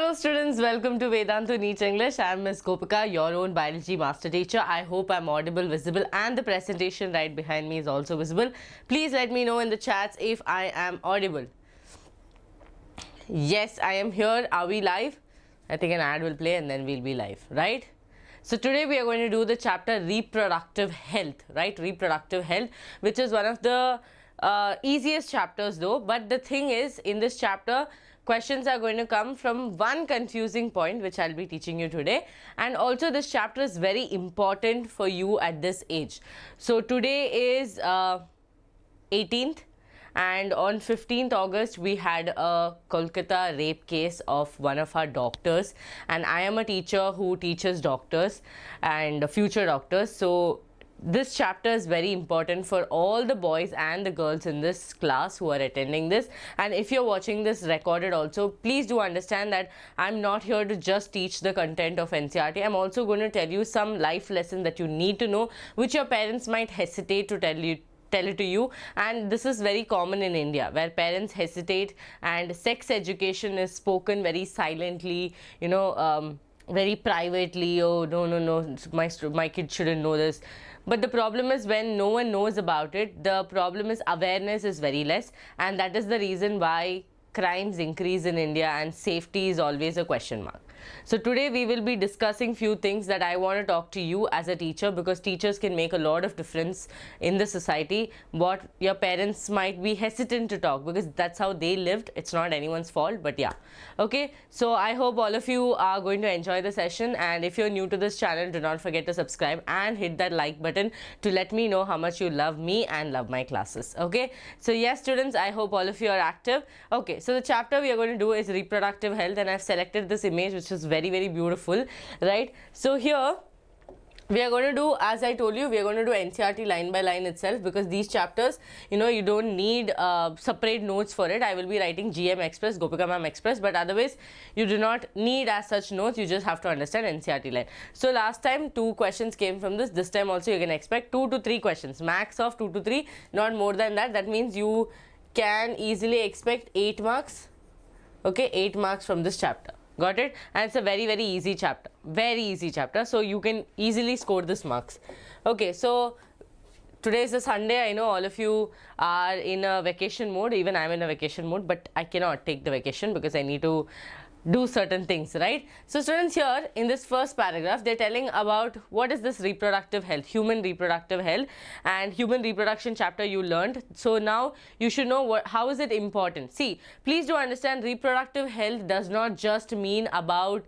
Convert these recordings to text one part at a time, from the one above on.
Hello students, welcome to Vedantu NEET English. I am Miss Gopika, your own biology master teacher. I hope I am audible, visible and the presentation right behind me is also visible. Please let me know in the chats if I am audible. Yes, I am here. Are we live? I think an ad will play and then we'll be live, right? So today we are going to do the chapter Reproductive Health, right? Reproductive Health, which is one of the easiest chapters though. But the thing is, in this chapter, questions are going to come from one confusing point which I'll be teaching you today, and also this chapter is very important for you at this age. So today is 18th and on 15th August we had a Kolkata rape case of one of our doctors, and I am a teacher who teaches doctors and future doctors. So this chapter is very important for all the boys and the girls in this class who are attending this. And if you're watching this recorded also, please do understand that I'm not here to just teach the content of NCERT. I'm also going to tell you some life lessons that you need to know, which your parents might hesitate to tell it to you. And this is very common in India, where parents hesitate and sex education is spoken very silently, very privately. Oh, no, my kid shouldn't know this. But the problem is, when no one knows about it, the problem is awareness is very less, and that is the reason why crimes increase in India and safety is always a question mark. So today we will be discussing few things that I want to talk to you as a teacher, because teachers can make a lot of difference in the society. What your parents might be hesitant to talk, because that's how they lived. It's not anyone's fault, but yeah. Okay, so I hope all of you are going to enjoy the session, and if you're new to this channel, do not forget to subscribe and hit that like button to let me know how much you love me and love my classes. Okay, so yes students, I hope all of you are active. Okay, so the chapter we are going to do is reproductive health, and I've selected this image which is very beautiful, right? So here we are going to do, as I told you, we are going to do NCERT line by line itself, because these chapters, you don't need separate notes for it. I will be writing GM Express, Gopika Ma'am Express, but otherwise you do not need as such notes. You just have to understand NCERT line. So last time 2 questions came from this. This time also you can expect 2 to 3 questions, max of 2 to 3, not more than that. That means you can easily expect 8 marks. Okay, 8 marks from this chapter. Got it? And it's a very easy chapter, very easy chapter, so you can easily score this marks. Okay, so today is a Sunday. I know all of you are in a vacation mode. Even I'm in a vacation mode, but I cannot take the vacation because I need to do certain things, right? So students, here in this first paragraph, they're telling about what is this reproductive health, human reproductive health, and human reproduction chapter you learned. So now you should know how is it important. See, please do understand, reproductive health does not just mean about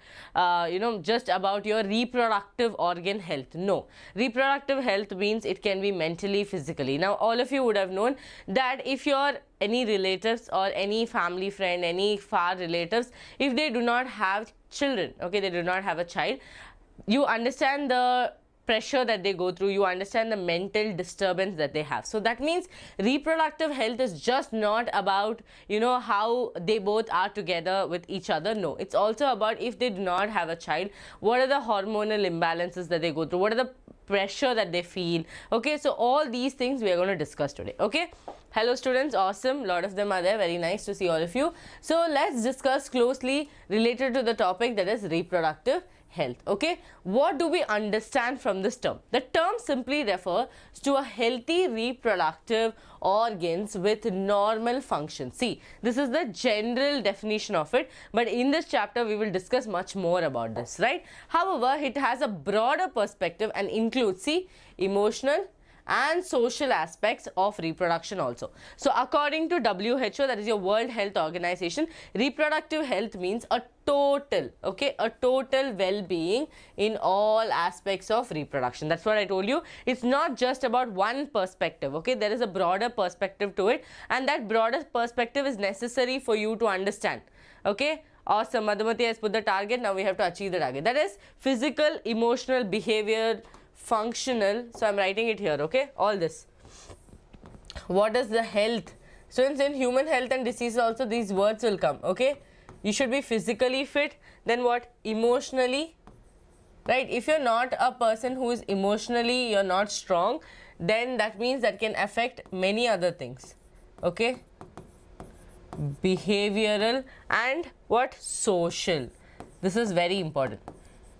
just about your reproductive organ health. No, reproductive health means it can be mentally, physically. Now all of you would have known that if you're any relatives or any family friend, any far relatives, if they do not have children, okay, they do not have a child, you understand the pressure that they go through, you understand the mental disturbance that they have. So that means reproductive health is just not about how they both are together with each other. No, it's also about, if they do not have a child, what are the hormonal imbalances that they go through, what are the pressure that they feel. Okay, so all these things we are going to discuss today. Okay, hello students, awesome, lot of them are there, very nice to see all of you. So let's discuss closely related to the topic, that is reproductive health. Okay, what do we understand from this term? The term simply refers to a healthy reproductive organs with normal function. See, this is the general definition of it, but in this chapter we will discuss much more about this, right? However, it has a broader perspective and includes, see, emotional and social aspects of reproduction also. So according to WHO, that is your World Health Organization, reproductive health means a total, okay, a total well-being in all aspects of reproduction. That's what I told you. It's not just about one perspective, okay, there is a broader perspective to it, and that broader perspective is necessary for you to understand. Okay, awesome. Madhumati has put the target. Now we have to achieve the target, that is physical, emotional, behavior, functional. So I'm writing it here. Okay, all this. What is the health? Students, in human health and disease also these words will come. Okay, you should be physically fit, then what, emotionally, right? If you're not a person who is emotionally, you're not strong, then that means that can affect many other things. Okay, behavioral and what, social. This is very important.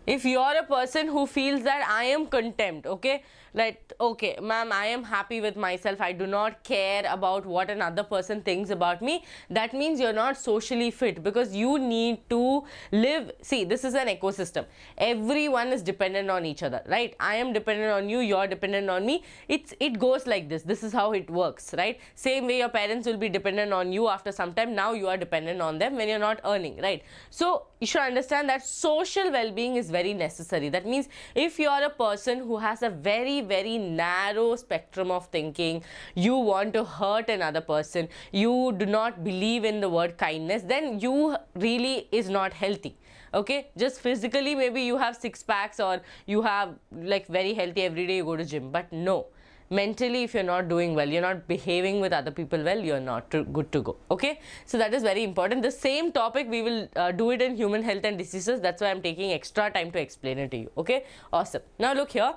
If you are a person who feels that I am content, okay, like, okay, ma'am, I am happy with myself, I do not care about what another person thinks about me, that means you're not socially fit, because you need to live. See, this is an ecosystem. Everyone is dependent on each other, right? I am dependent on you, you're dependent on me. It goes like this. This is how it works, right? Same way your parents will be dependent on you after some time. Now you are dependent on them when you're not earning, right? So you should understand that social well-being is very necessary. That means if you are a person who has a very narrow spectrum of thinking, you want to hurt another person, you do not believe in the word kindness, then you really is not healthy. Okay, just physically maybe you have six packs or you have like very healthy, every day you go to gym, but no, mentally if you're not doing well, you're not behaving with other people well, you're not good to go. Okay, so that is very important. The same topic we will do it in human health and diseases. That's why I'm taking extra time to explain it to you. Okay, awesome. Now look here.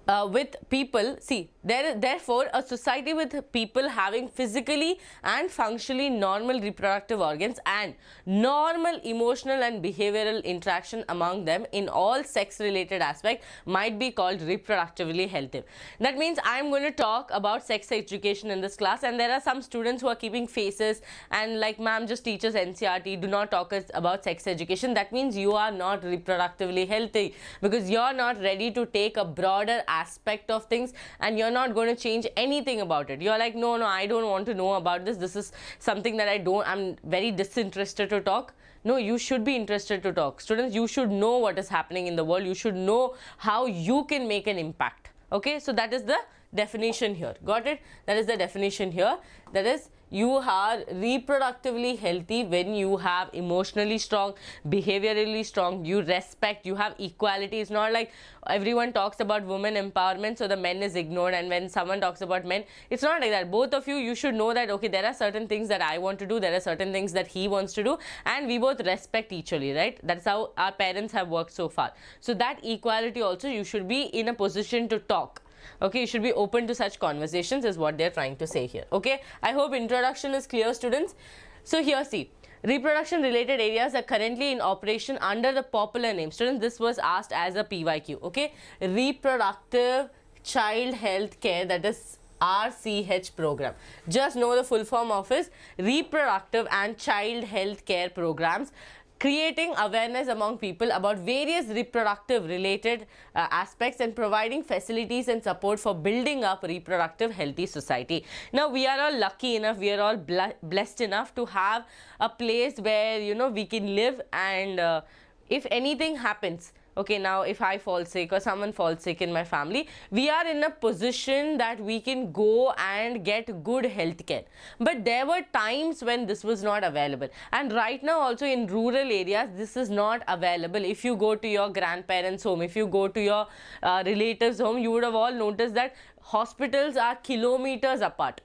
With people, see, therefore a society with people having physically and functionally normal reproductive organs and normal emotional and behavioral interaction among them in all sex related aspects might be called reproductively healthy. That means I am going to talk about sex education in this class, and there are some students who are keeping faces and like, ma'am just teaches NCRT, do not talk about sex education. That means you are not reproductively healthy, because you are not ready to take a broader aspect of things and you're not going to change anything about it. You're like, no, I don't want to know about this. This is something that I'm very disinterested to talk. No, you should be interested to talk. Students, you should know what is happening in the world. You should know how you can make an impact. Okay, so that is the definition here. Got it? That is the definition here. That is, you are reproductively healthy when you have emotionally strong, behaviorally strong, you respect, you have equality. It's not like everyone talks about women empowerment, so the men is ignored, and when someone talks about men, it's not like that. Both of you, you should know that, okay, there are certain things that I want to do, there are certain things that he wants to do, and we both respect each other, right? That's how our parents have worked so far. So that equality also, you should be in a position to talk. Okay, you should be open to such conversations is what they're trying to say here. Okay, I hope introduction is clear, students. So here, see, reproduction related areas are currently in operation under the popular name. Students, this was asked as a PYQ. Okay, reproductive child health care, that is RCH program. Just know the full form of is reproductive and child health care programs, creating awareness among people about various reproductive related aspects and providing facilities and support for building up reproductive healthy society. Now we are all lucky enough, we are all blessed enough to have a place where, you know, we can live, and if anything happens, okay, now if I fall sick or someone falls sick in my family, we are in a position that we can go and get good health care. But there were times when this was not available, and right now also in rural areas this is not available. If you go to your grandparents' home, if you go to your relatives' home, you would have all noticed that hospitals are kilometers apart.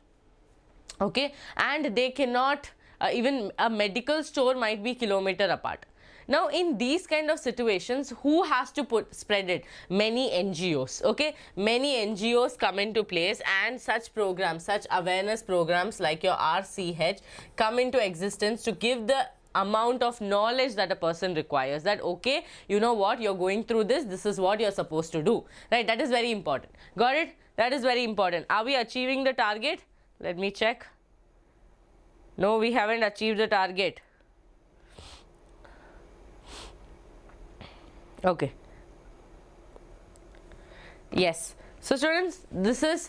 Okay, and they cannot even a medical store might be kilometer apart. Now in these kind of situations, who has to spread it? Many NGOs. Okay, many NGOs come into place, and such programs, such awareness programs like your RCH come into existence to give the amount of knowledge that a person requires, that okay, you know what, you're going through this, this is what you're supposed to do, right? That is very important. Got it? That is very important. Are we achieving the target? Let me check. No, we haven't achieved the target. Okay, yes. So students, this is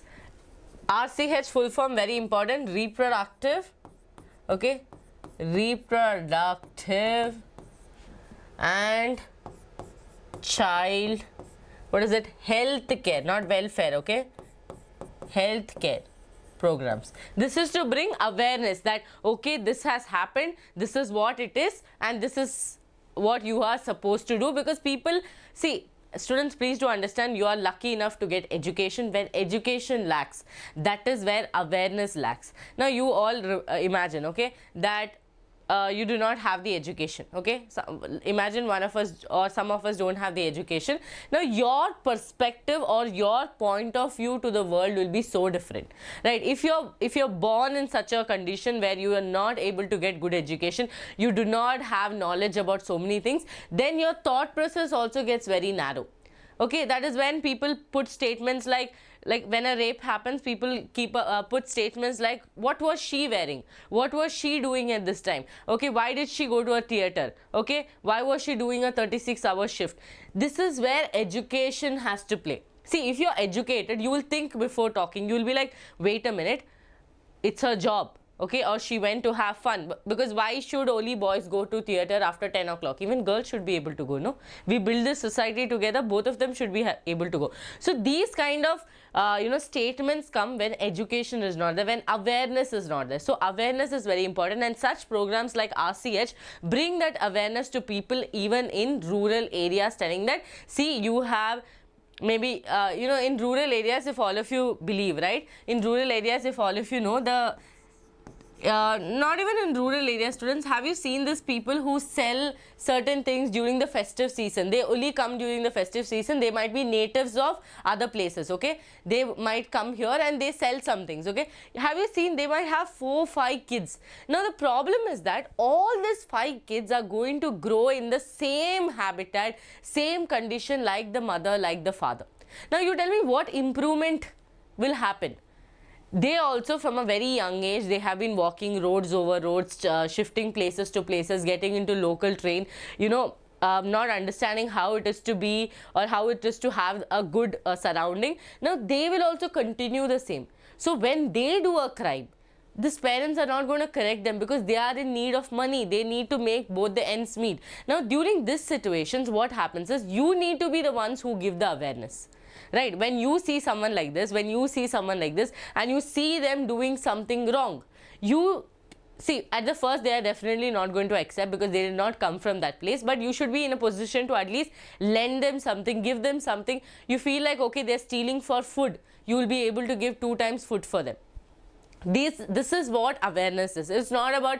RCH full form, very important, reproductive, okay, reproductive and child, what is it, health care, not welfare, okay, health care programs. This is to bring awareness that okay, this has happened, this is what it is, and this is what you are supposed to do. Because people, see, students, please do understand, you are lucky enough to get education. When education lacks, that is where awareness lacks. Now you all imagine, okay, that you do not have the education. Okay, so imagine one of us or some of us don't have the education. Now your perspective or your point of view to the world will be so different, right? If you're born in such a condition where you are not able to get good education, you do not have knowledge about so many things, then your thought process also gets very narrow. Okay, that is when people put statements like when a rape happens, people put statements like, what was she wearing? What was she doing at this time? Okay, why did she go to a theater? Okay, why was she doing a 36-hour shift? This is where education has to play. See, if you're educated, you will think before talking. You will be like, wait a minute, it's her job. Okay, or she went to have fun, because why should only boys go to theater after 10 o'clock? Even girls should be able to go, no? We build this society together, both of them should be able to go. So these kind of statements come when education is not there, when awareness is not there. So awareness is very important, and such programs like RCH bring that awareness to people even in rural areas, telling that, see, you have maybe in rural areas, if all of you believe, right, in rural areas, if all of you know, the not even in rural areas, students, have you seen these people who sell certain things during the festive season? They only come during the festive season. They might be natives of other places, okay? They might come here and they sell some things, okay? Have you seen, they might have 4-5 kids. Now the problem is that all these 5 kids are going to grow in the same habitat, same condition, like the mother, like the father. Now you tell me, what improvement will happen? They also, from a very young age, they have been walking roads over roads, shifting places to places, getting into local train, not understanding how it is to be or how it is to have a good surrounding. Now they will also continue the same. So when they do a crime, these parents are not going to correct them, because they are in need of money. They need to make both the ends meet. Now during these situations, what happens is, you need to be the ones who give the awareness. Right, when you see someone like this, and you see them doing something wrong, you see, at the first they are definitely not going to accept, because they did not come from that place, but you should be in a position to at least lend them something, give them something. You feel like, okay, they're stealing for food, you will be able to give 2 times food for them. This is what awareness is. It's not about,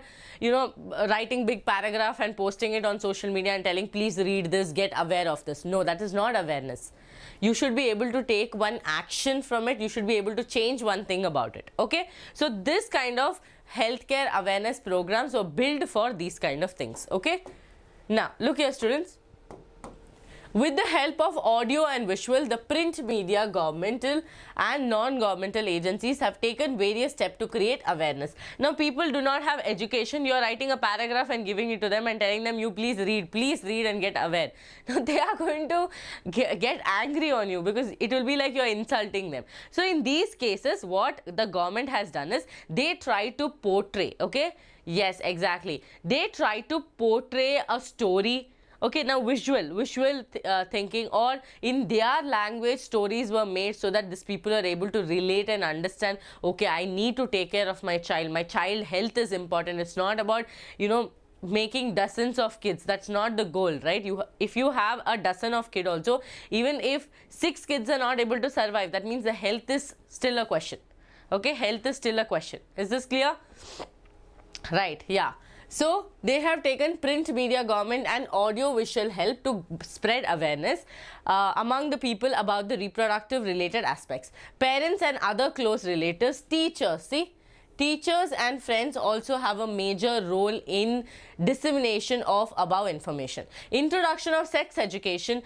writing big paragraph and posting it on social media and telling, please read this, get aware of this. No, that is not awareness. You should be able to take one action from it. You should be able to change one thing about it. Okay, so this kind of healthcare awareness programs were built for these kind of things. Okay, now look here, students. With the help of audio and visual, the print media, governmental and non-governmental agencies have taken various steps to create awareness. Now, people do not have education. You are writing a paragraph and giving it to them and telling them, you please read and get aware. Now, they are going to get angry on you, because it will be like you are insulting them. So, in these cases, what the government has done is, they try to portray, okay? Yes, exactly. They try to portray a story. Okay, now visual thinking, or in their language, stories were made so that these people are able to relate and understand, okay, I need to take care of my child. My child health is important. It's not about, making dozens of kids. That's not the goal, right? If you have a dozen of kids also, even if 6 kids are not able to survive, that means the health is still a question. Okay, health is still a question. Is this clear? Right, yeah. So, they have taken print media, government and audio visual help to spread awareness among the people about the reproductive related aspects. Parents and other close relatives, teachers, see, teachers and friends also have a major role in dissemination of above information. Introduction of sex education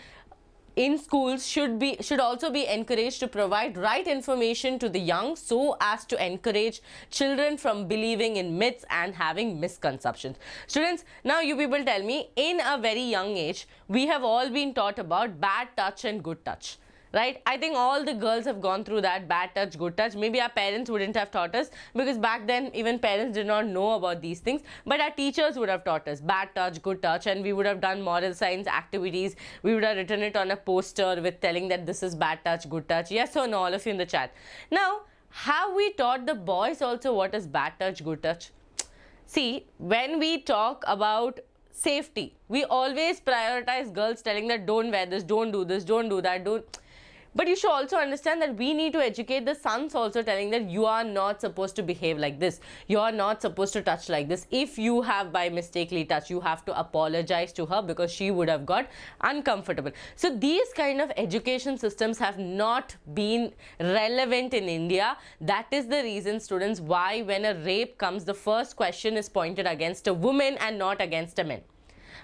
in schools should also be encouraged to provide right information to the young, so as to encourage children from believing in myths and having misconceptions. Students, now you people tell me, in a very young age, we have all been taught about bad touch and good touch. Right? I think all the girls have gone through that, bad touch, good touch. Maybe our parents wouldn't have taught us, because back then even parents did not know about these things, but our teachers would have taught us bad touch, good touch, and we would have done moral science activities. We would have written it on a poster with telling that this is bad touch, good touch. Yes or no, all of you in the chat. Now, have we taught the boys also what is bad touch, good touch? See, when we talk about safety, we always prioritize girls, telling that don't wear this, don't do this, don't do that, don't. But you should also understand that we need to educate the sons also, telling that you are not supposed to behave like this. You are not supposed to touch like this. If you have by mistakenly touched, you have to apologize to her because she would have got uncomfortable. So these kind of education systems have not been relevant in India. That is the reason, students, why when a rape comes, the first question is pointed against a woman and not against a man.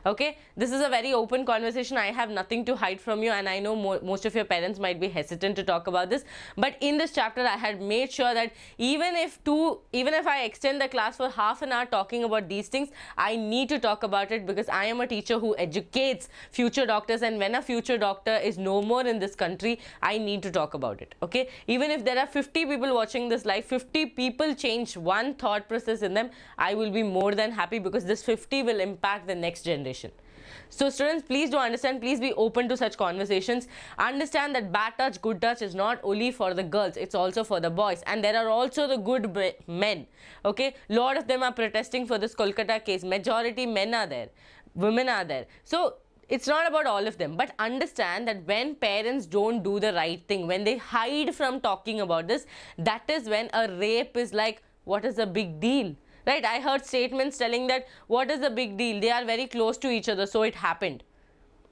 Okay, this is a very open conversation. I have nothing to hide from you, and I know most of your parents might be hesitant to talk about this, but in this chapter I had made sure that even if I extend the class for half an hour talking about these things, I need to talk about it because I am a teacher who educates future doctors, and when a future doctor is no more in this country, I need to talk about it. Okay, even if there are 50 people watching this live, 50 people change one thought process in them, I will be more than happy, because this 50 will impact the next generation. So students, please do understand, please be open to such conversations. Understand that bad touch, good touch is not only for the girls, it's also for the boys, and there are also the good men. Okay, lot of them are protesting for this Kolkata case. Majority men are there, women are there. So it's not about all of them, but understand that when parents don't do the right thing, when they hide from talking about this, that is when a rape is like, what is the big deal? Right? I heard statements telling that, what is the big deal? They are very close to each other, so it happened.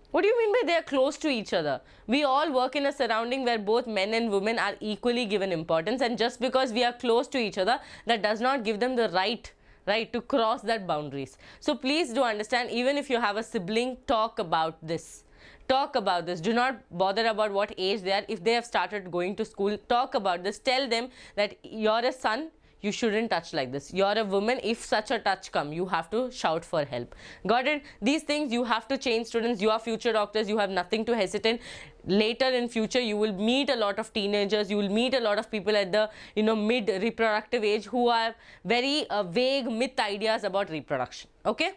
What do you mean by they are close to each other? We all work in a surrounding where both men and women are equally given importance, and just because we are close to each other, that does not give them the right to cross that boundaries. So please do understand, even if you have a sibling, talk about this. Talk about this. Do not bother about what age they are. If they have started going to school, talk about this. Tell them that you're a son, you shouldn't touch like this. You're a woman, if such a touch come, you have to shout for help. Got it? These things you have to change, students. You are future doctors, you have nothing to hesitate. Later in future, you will meet a lot of teenagers, you will meet a lot of people at the mid reproductive age who have very vague myth ideas about reproduction. Okay?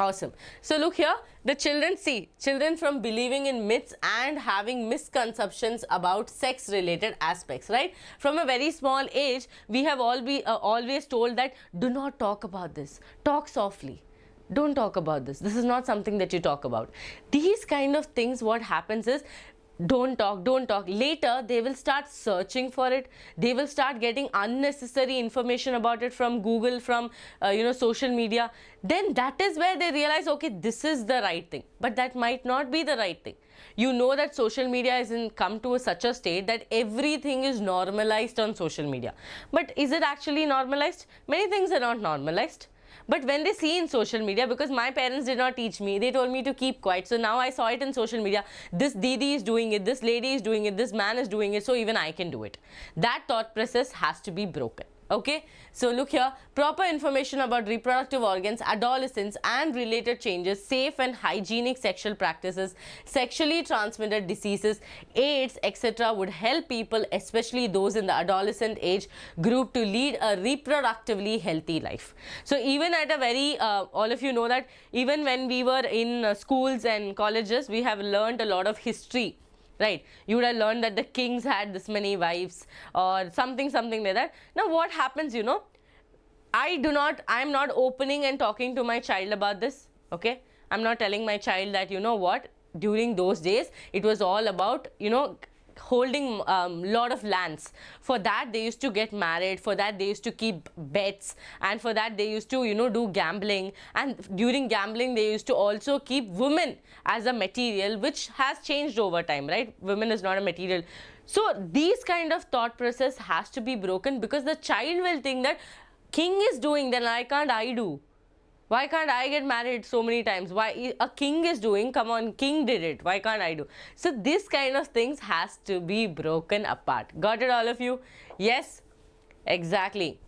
Awesome. So look here, the children from believing in myths and having misconceptions about sex related aspects, right? From a very small age, we have always told that do not talk about this, talk softly. Don't talk about this. This is not something that you talk about. These kind of things, what happens is, don't talk. Later, they will start searching for it. They will start getting unnecessary information about it from Google, from social media. Then that is where they realize, okay, this is the right thing. But that might not be the right thing. You know that social media has come to such a state that everything is normalized on social media. But is it actually normalized? Many things are not normalized. But when they see in social media, because my parents did not teach me, they told me to keep quiet. So now I saw it in social media. This Didi is doing it, this lady is doing it, this man is doing it, so even I can do it. That thought process has to be broken. Okay, so look here, proper information about reproductive organs, adolescence and related changes, safe and hygienic sexual practices, sexually transmitted diseases, AIDS, etc. would help people, especially those in the adolescent age group, to lead a reproductively healthy life. So even at a very, all of you know that even when we were in schools and colleges, we have learned a lot of history. Right, you would have learned that the kings had this many wives or something like that. Now what happens, I am not opening and talking to my child about this. Okay, I'm not telling my child that, what, during those days it was all about, holding lot of lands. For that they used to get married, for that they used to keep bets, and for that they used to do gambling, and during gambling they used to also keep women as a material, which has changed over time, right? Women is not a material. So these kind of thought process has to be broken, because the child will think that king is doing, then why can't I do? Why can't I get married so many times? Why a king is doing, come on, king did it, why can't I do? So this kind of things has to be broken apart. Got it, all of you? Yes, exactly.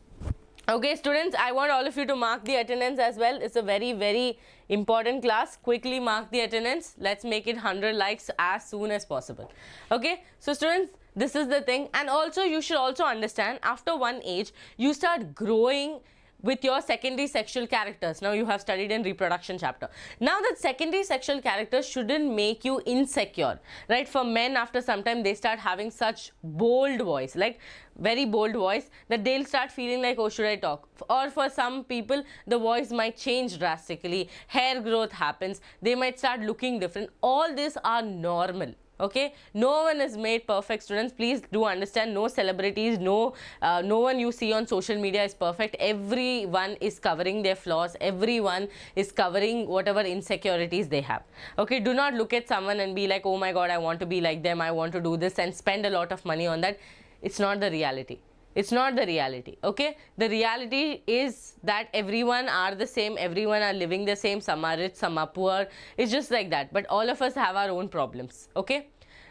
Okay, students, I want all of you to mark the attendance as well. It's a very, very important class. Quickly mark the attendance. Let's make it 100 likes as soon as possible. Okay, so students, this is the thing. And also, you should also understand, after one age, you start growing with your secondary sexual characters. Now you have studied in reproduction chapter. Now that secondary sexual characters shouldn't make you insecure, right? For men, after some time they start having such bold voice, like very bold voice, that they'll start feeling like, oh, should I talk? Or for some people the voice might change drastically, hair growth happens, they might start looking different. All these are normal. Okay, no one is made perfect, students. Please do understand, no celebrities, no one you see on social media is perfect. Everyone is covering their flaws, everyone is covering whatever insecurities they have. Okay, do not look at someone and be like, oh my god, I want to be like them, I want to do this, and spend a lot of money on that. It's not the reality. It's not the reality. Okay, the reality is that everyone are the same, everyone are living the same. Some are rich, some are poor. It's just like that, but all of us have our own problems. Okay,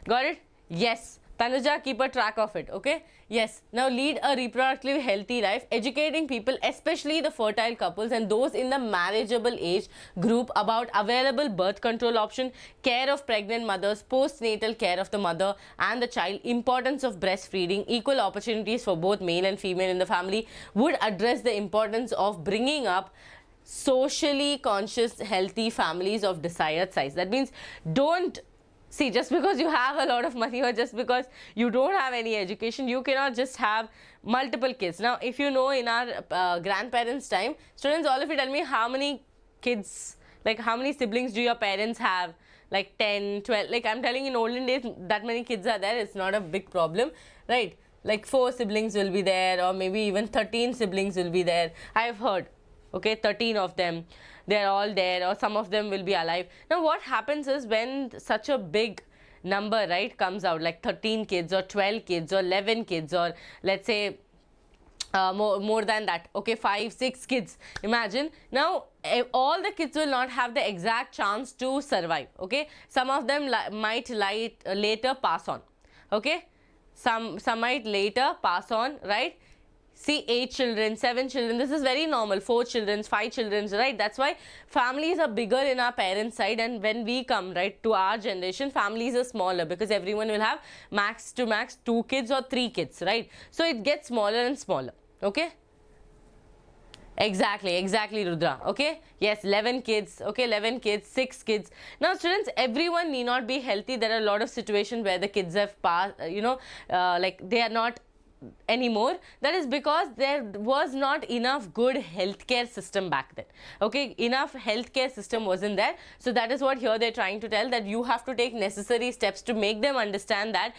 got it? Yes, Tanuja, keep a track of it. Okay, yes. Now lead a reproductively healthy life, educating people, especially the fertile couples and those in the marriageable age group, about available birth control option, care of pregnant mothers, postnatal care of the mother and the child, importance of breastfeeding, equal opportunities for both male and female in the family, would address the importance of bringing up socially conscious, healthy families of desired size. That means, don't see, just because you have a lot of money or just because you don't have any education, you cannot just have multiple kids. Now, if you know, in our grandparents' time, students, all of you tell me how many kids, like how many siblings do your parents have? Like 10, 12, like I'm telling, in olden days, that many kids are there, it's not a big problem, right? Like 4 siblings will be there, or maybe even 13 siblings will be there. I've heard, okay, 13 of them, they're all there, or some of them will be alive. Now what happens is, when such a big number, right, comes out, like 13 kids or 12 kids or 11 kids, or let's say more than that, okay, 5, 6 kids, imagine. Now all the kids will not have the exact chance to survive. Okay, some of them might later pass on. Okay, some might later pass on, right? See, 8 children, 7 children, this is very normal. 4 children, 5 children, right? That's why families are bigger in our parents' side, and when we come, right, to our generation, families are smaller, because everyone will have max to max 2 kids or 3 kids, right? So it gets smaller and smaller. Okay, exactly, Rudra. Okay, yes, 11 kids, okay, 11 kids, 6 kids. Now students, everyone need not be healthy. There are a lot of situations where the kids have passed, like they are not anymore. That is because there was not enough good healthcare system back then. Okay, enough healthcare system wasn't there. So that is what here they're trying to tell, that you have to take necessary steps to make them understand that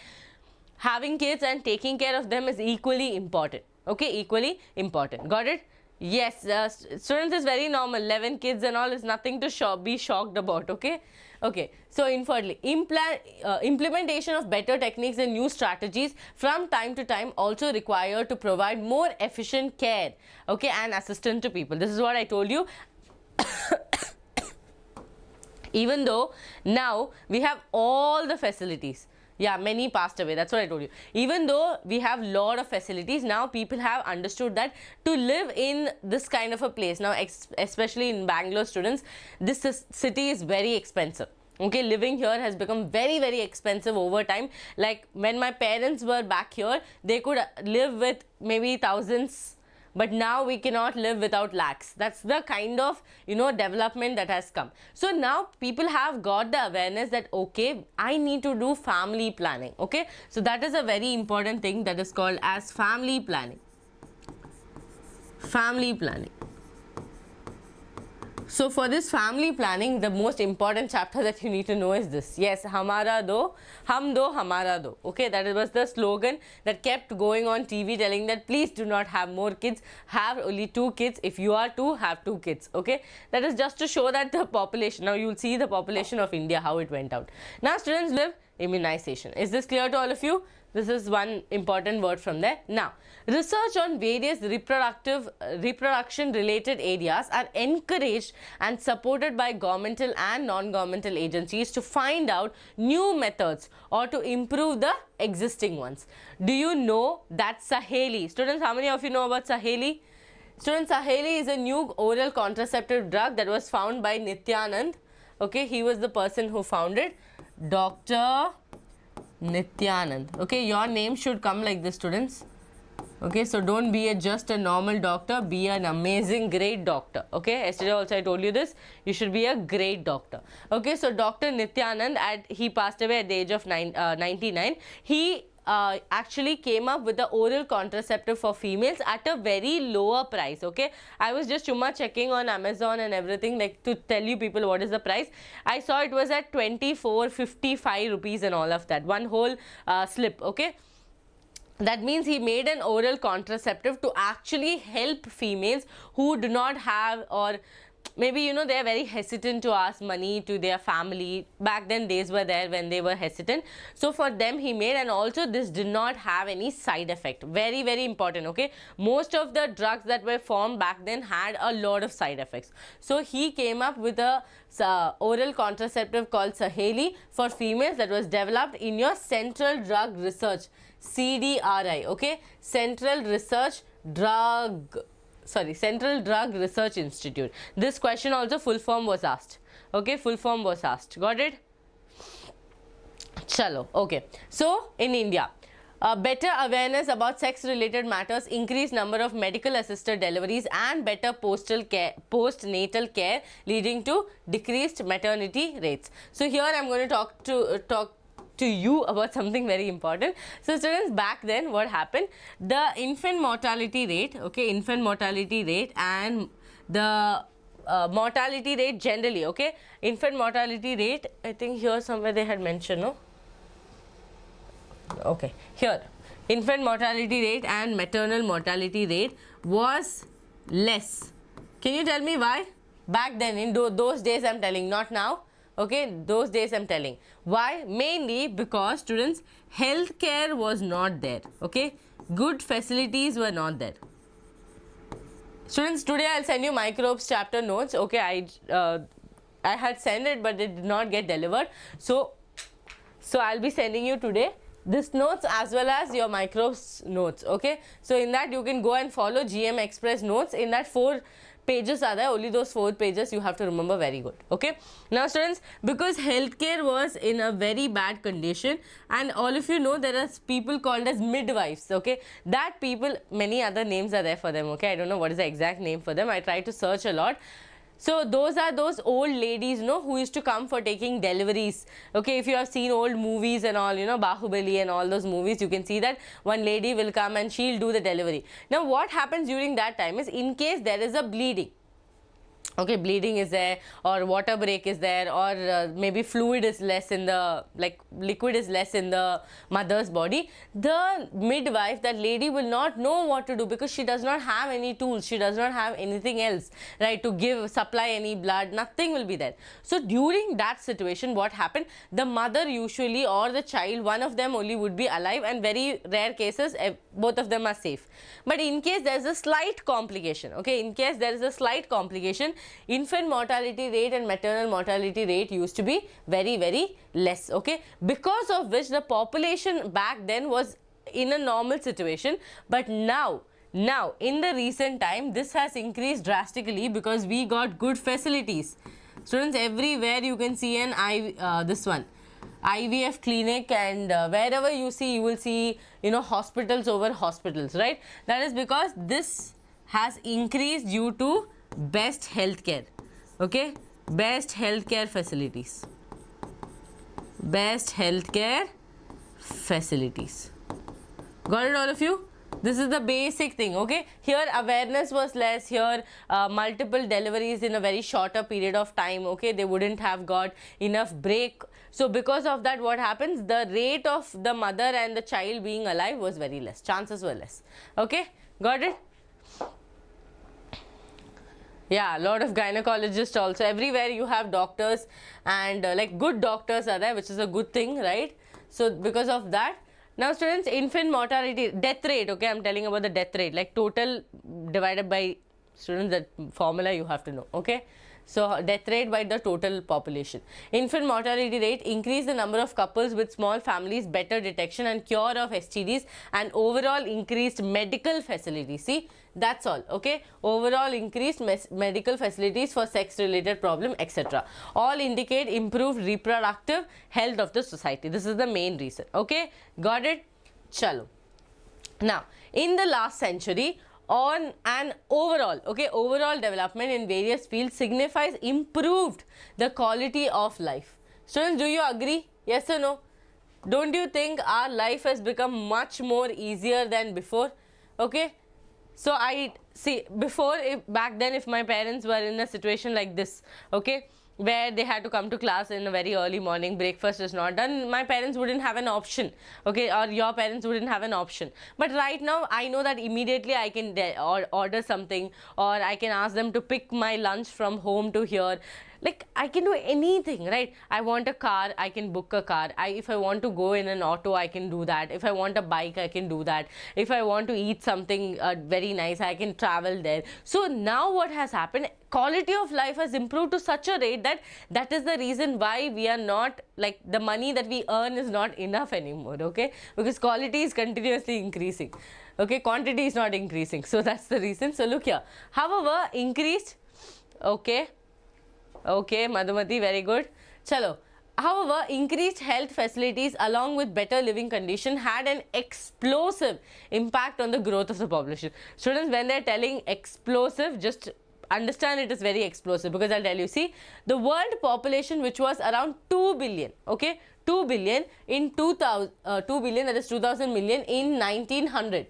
having kids and taking care of them is equally important. Okay, equally important. Got it? Yes, students, is very normal. 11 kids and all is nothing to be shocked about. Okay. Okay, so infertile implementation of better techniques and new strategies from time to time also required to provide more efficient care, okay, and assistance to people. This is what I told you. Even though now we have all the facilities, yeah, many passed away, that's what I told you. Even though we have lot of facilities, now people have understood that to live in this kind of a place, now especially in Bangalore, students, this city is very expensive. Okay, living here has become very, very expensive over time. Like when my parents were back here, they could live with maybe thousands, but now we cannot live without lakhs. That's the kind of, development that has come. So now people have got the awareness that, okay, I need to do family planning. Okay, so that is a very important thing that is called as family planning. Family planning. So for this family planning, the most important chapter that you need to know is this. Yes, Hamara do, Hum do, Hamara do. Okay, that was the slogan that kept going on TV, telling that please do not have more kids, have only 2 kids. If you are 2, have 2 kids. Okay, that is just to show that the population, now you will see the population of India, how it went out. Now students, live immunization. Is this clear to all of you? This is one important word from there. Now, research on various reproduction related areas are encouraged and supported by governmental and non-governmental agencies to find out new methods or to improve the existing ones. Do you know that Saheli? Students, how many of you know about Saheli? Students, Saheli is a new oral contraceptive drug that was found by Nityanand. Okay, he was the person who found it. Dr. Nityanand. Okay, your name should come like this, students. Okay, so don't be just a normal doctor, be an amazing, great doctor. Okay, yesterday also I told you this, you should be a great doctor. Okay, so Dr. Nityanand, he passed away at the age of 99. He actually came up with the oral contraceptive for females at a very lower price. Okay, I was just checking on Amazon and everything, like to tell you people what is the price. I saw it was at 24.55 rupees and all of that, one whole slip. Okay, that means he made an oral contraceptive to actually help females who do not have, or maybe you know they are very hesitant to ask money to their family. Back then days were there when they were hesitant, so for them he made. And also this did not have any side effect, very very important. Okay, most of the drugs that were formed back then had a lot of side effects, so he came up with a oral contraceptive called Saheli for females that was developed in your Central Drug Research, CDRI. Okay, Central Drug Research Institute. This question also full form was asked. Okay, full form was asked. Got it? Chalo. Okay, so in India, better awareness about sex related matters, increased number of medical assisted deliveries and better postnatal care leading to decreased maternity rates. So here I am going to talk to you about something very important. So students, back then what happened, the infant mortality rate, okay, infant mortality rate and the mortality rate generally, okay, infant mortality rate, I think here somewhere they had mentioned, no? Okay, here infant mortality rate and maternal mortality rate was less. Can you tell me why? Back then, in those days I am telling, not now. Okay, those days I am telling. Why? Mainly because students, healthcare was not there. Okay, good facilities were not there. Students, today I will send you microbes chapter notes. Okay, I had sent it but it did not get delivered. So I will be sending you today this notes as well as your microbes notes. Okay, so in that you can go and follow GM Express notes. In that 4 pages are there, only those 4 pages you have to remember very good. Okay, now students, because healthcare was in a very bad condition, and all of you know there are people called as midwives. Okay, that people, many other names are there for them. Okay, I don't know what is the exact name for them, I tried to search a lot. So those are those old ladies, you know, who used to come for taking deliveries. Okay, if you have seen old movies and all, you know, Bahubali and all those movies, you can see that one lady will come and she'll do the delivery. Now what happens during that time is, in case there is a bleeding, okay, bleeding is there, or water break is there, or maybe fluid is less in the, like liquid is less in the mother's body, the midwife, that lady will not know what to do, because she does not have any tools, she does not have anything else, right, to supply any blood, nothing will be there. So during that situation, what happened, the mother usually or the child, one of them only would be alive, and very rare cases both of them are safe. But in case there is a slight complication, okay, in case there is a slight complication, infant mortality rate and maternal mortality rate used to be very very less. Okay, because of which the population back then was in a normal situation. But now in the recent time, this has increased drastically because we got good facilities. Students, everywhere you can see an IVF clinic, and wherever you see, you will see, you know, hospitals over hospitals, right? That is because this has increased due to best healthcare. Okay, best healthcare facilities, best healthcare facilities. Got it, all of you? This is the basic thing. Okay, here awareness was less, here multiple deliveries in a very shorter period of time. Okay, they wouldn't have got enough break. So because of that, what happens, the rate of the mother and the child being alive was very less, chances were less. Okay, got it? Yeah, a lot of gynecologists also, everywhere you have doctors, and like good doctors are there, which is a good thing, right? So because of that, now students, infant mortality, death rate, okay, I am telling about the death rate, like total divided by, students, that formula you have to know. Okay, so death rate by the total population. Infant mortality rate, increase the number of couples with small families, better detection and cure of STDs, and overall increased medical facilities. See, that's all. Okay, overall increased medical facilities for sex related problem, etc. all indicate improved reproductive health of the society. This is the main reason. Okay, got it? Chalo. Now in the last century, on an overall, okay, overall development in various fields signifies improved the quality of life. Students, do you agree? Yes or no? don't you think our life has become much more easier than before? Okay, so I see, before, back then, if my parents were in a situation like this, okay, where they had to come to class in a very early morning, breakfast is not done, my parents wouldn't have an option, okay, or your parents wouldn't have an option. But right now I know that immediately I can order something, or I can ask them to pick my lunch from home to here. Like, I can do anything, right? I want a car, I can book a car. If I want to go in an auto, I can do that. If I want a bike, I can do that. If I want to eat something very nice, I can travel there. So now what has happened, quality of life has improved to such a rate that is the reason why we are not, like, the money that we earn is not enough anymore, okay? Because quality is continuously increasing, okay? Quantity is not increasing. So that's the reason. So look here. However, increased, okay, Madhumati, very good. Chalo. However, increased health facilities along with better living condition had an explosive impact on the growth of the population. Students, when they are telling explosive, just understand it is very explosive, because I'll tell you, see, the world population, which was around 2 billion, okay, 2 billion in 2000, 2 billion, that is 2000 million in 1900,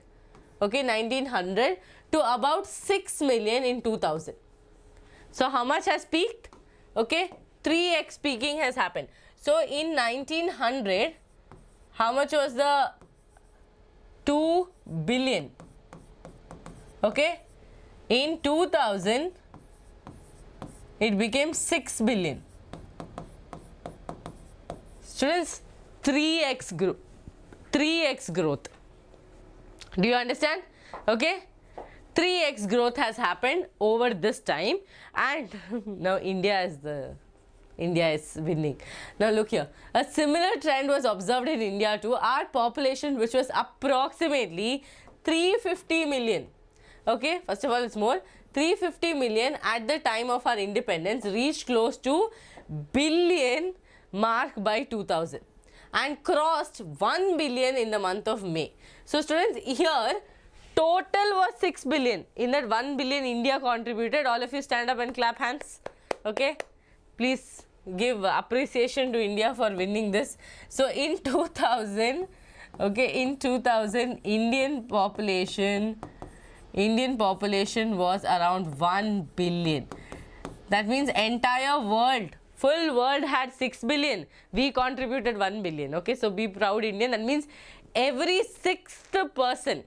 okay, 1900, to about 6 million in 2000. So how much has peaked? Okay, 3x peaking has happened. So in 1900, how much was the 2 billion? Okay, in 2000, it became 6 billion. Students, 3x growth. Do you understand? Okay, 3x growth has happened over this time, and now India is winning. Now look here, a similar trend was observed in India too. Our population, which was approximately 350 million, okay, first of all it's more, 350 million at the time of our independence, reached close to billion mark by 2000 and crossed 1 billion in the month of May. So students, here total was 6 billion. In that 1 billion, India contributed. All of you stand up and clap hands. Okay, please give appreciation to India for winning this. So in 2000, okay, in 2000, Indian population was around 1 billion. That means entire world, full world had 6 billion. We contributed 1 billion. Okay, so be proud Indian. That means every 6th person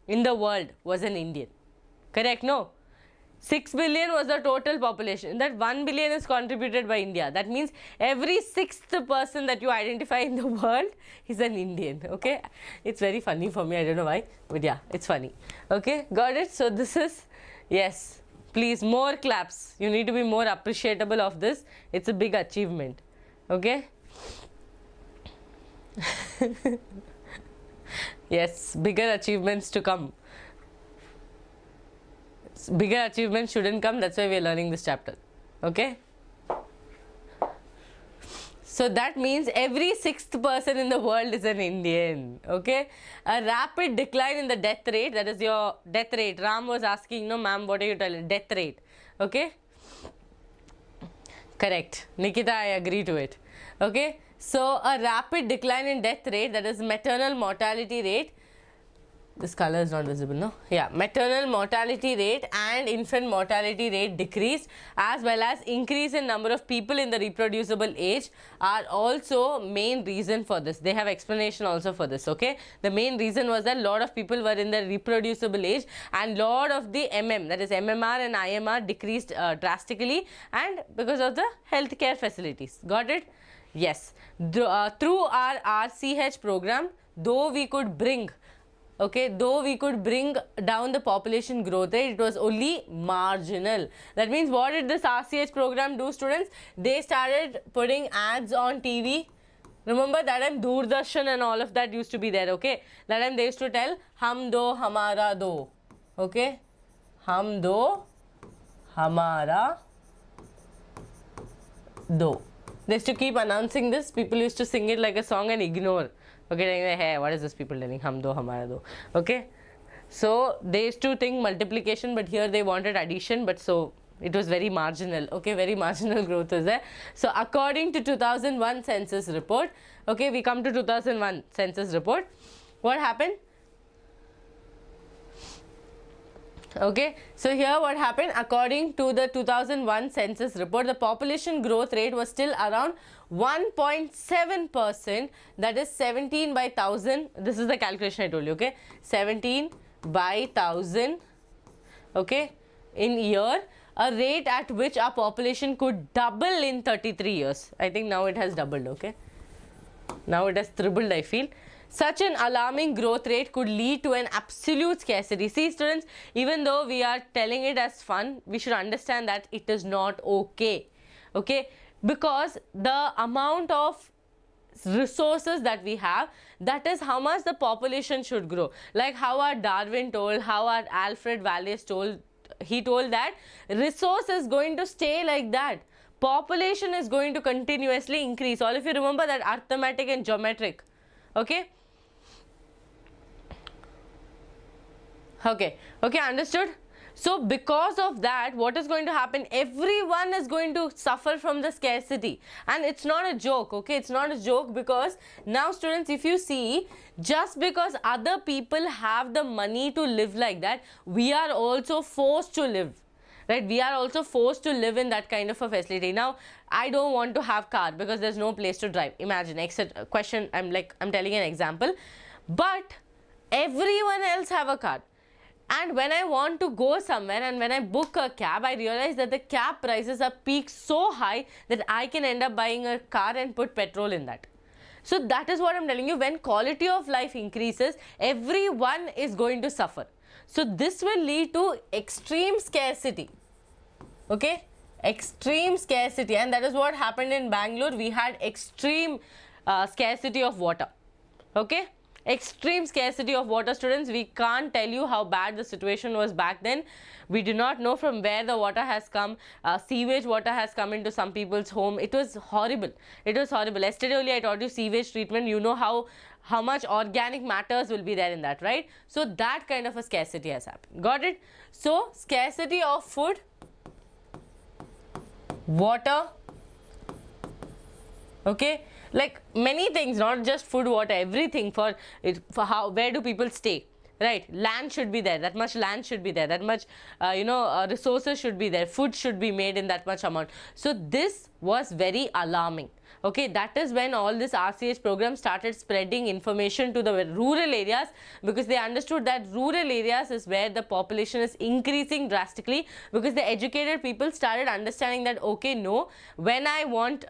in the world was an Indian. Correct? No? 6 billion was the total population. That 1 billion is contributed by India. That means every 6th person that you identify in the world is an Indian. Okay? It's very funny for me. I don't know why. But yeah, it's funny. Okay? Got it? So this is, yes. Please, more claps. You need to be more appreciable of this. It's a big achievement. Okay? Yes, bigger achievements to come. Bigger achievements shouldn't come. That's why we are learning this chapter. Okay? So that means every 6th person in the world is an Indian. Okay? A rapid decline in the death rate. That is your death rate. Ram was asking, no ma'am, what are you telling? Death rate. Okay? Correct. Nikita, I agree to it. Okay? So a rapid decline in death rate, that is maternal mortality rate. This color is not visible, no? Yeah, maternal mortality rate and infant mortality rate decreased, as well as increase in number of people in the reproducible age are also main reason for this. They have explanation also for this, okay? The main reason was that lot of people were in the reproducible age and lot of the that is MMR and IMR decreased drastically, and because of the healthcare facilities. Got it? Yes. Through our RCH program, though we could bring down the population growth rate, it was only marginal. That means what did this RCH program do, students? They started putting ads on TV. Remember that time Doordarshan and all of that used to be there, okay? That time they used to tell, Hum do, Hamara do. Okay? Hum do, Hamara do. They used to keep announcing this. People used to sing it like a song and ignore. Okay, hey, what is this people telling? Hum do, hamara do. Okay, so they used to think multiplication, but here they wanted addition. But so It was very marginal, okay, very marginal growth was there. So according to 2001 census report, okay, we come to 2001 census report, what happened? Okay, so here what happened, according to the 2001 census report, the population growth rate was still around 1.7%, that is 17 by 1000. This is the calculation I told you, okay, 17 by 1000, okay, in year, a rate at which our population could double in 33 years. I think now it has doubled, okay, now it has tripled, I feel. Such an alarming growth rate could lead to an absolute scarcity. See students, even though we are telling it as fun, we should understand that it is not okay, okay, because the amount of resources that we have, that is how much the population should grow. Like how our Darwin told, how our Alfred Wallace told, he told that resource is going to stay like that. Population is going to continuously increase. All of you remember that arithmetic and geometric, okay? Okay, understood. So because of that, what is going to happen, everyone is going to suffer from the scarcity, and it's not a joke, okay, it's not a joke, because now students, if you see, just because other people have the money to live like that, we are also forced to live, right? We are also forced to live in that kind of a facility. Now I don't want to have car because there's no place to drive, imagine, except question, I'm telling an example, but everyone else have a car. And when I want to go somewhere and when I book a cab, I realize that the cab prices are peaked so high that I can end up buying a car and put petrol in that. So that is what I'm telling you, when quality of life increases, everyone is going to suffer. So this will lead to extreme scarcity, okay, extreme scarcity, and that is what happened in Bangalore. We had extreme scarcity of water, okay. Extreme scarcity of water, students. We can't tell you how bad the situation was back then. We do not know from where the water has come. Sewage water has come into some people's home. It was horrible. It was horrible. Yesterday only I taught you sewage treatment. You know how much organic matters will be there in that, right? So that kind of a scarcity has happened. Got it? So scarcity of food, water, okay, like many things, not just food, water, everything, for how, where do people stay, right? Land should be there, that much land should be there, that much resources should be there, food should be made in that much amount. So this was very alarming, okay. That is when all this RCH program started spreading information to the rural areas, because they understood that rural areas is where the population is increasing drastically, because the educated people started understanding that, okay, no, when I want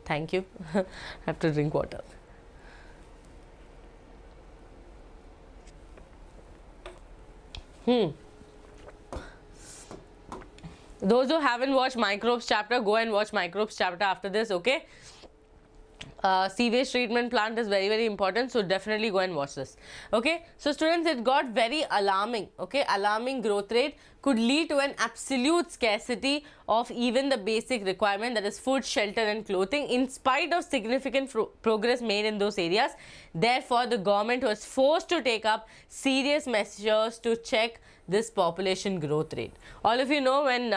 thank you, I have to drink water. Those who haven't watched microbes chapter, go and watch microbes chapter after this, okay. Sewage treatment plant is very, very important, so definitely go and watch this, okay. So students, it got very alarming, okay. Alarming growth rate could lead to an absolute scarcity of even the basic requirement, that is food, shelter and clothing, in spite of significant progress made in those areas. Therefore the government was forced to take up serious measures to check this population growth rate. All of you know, when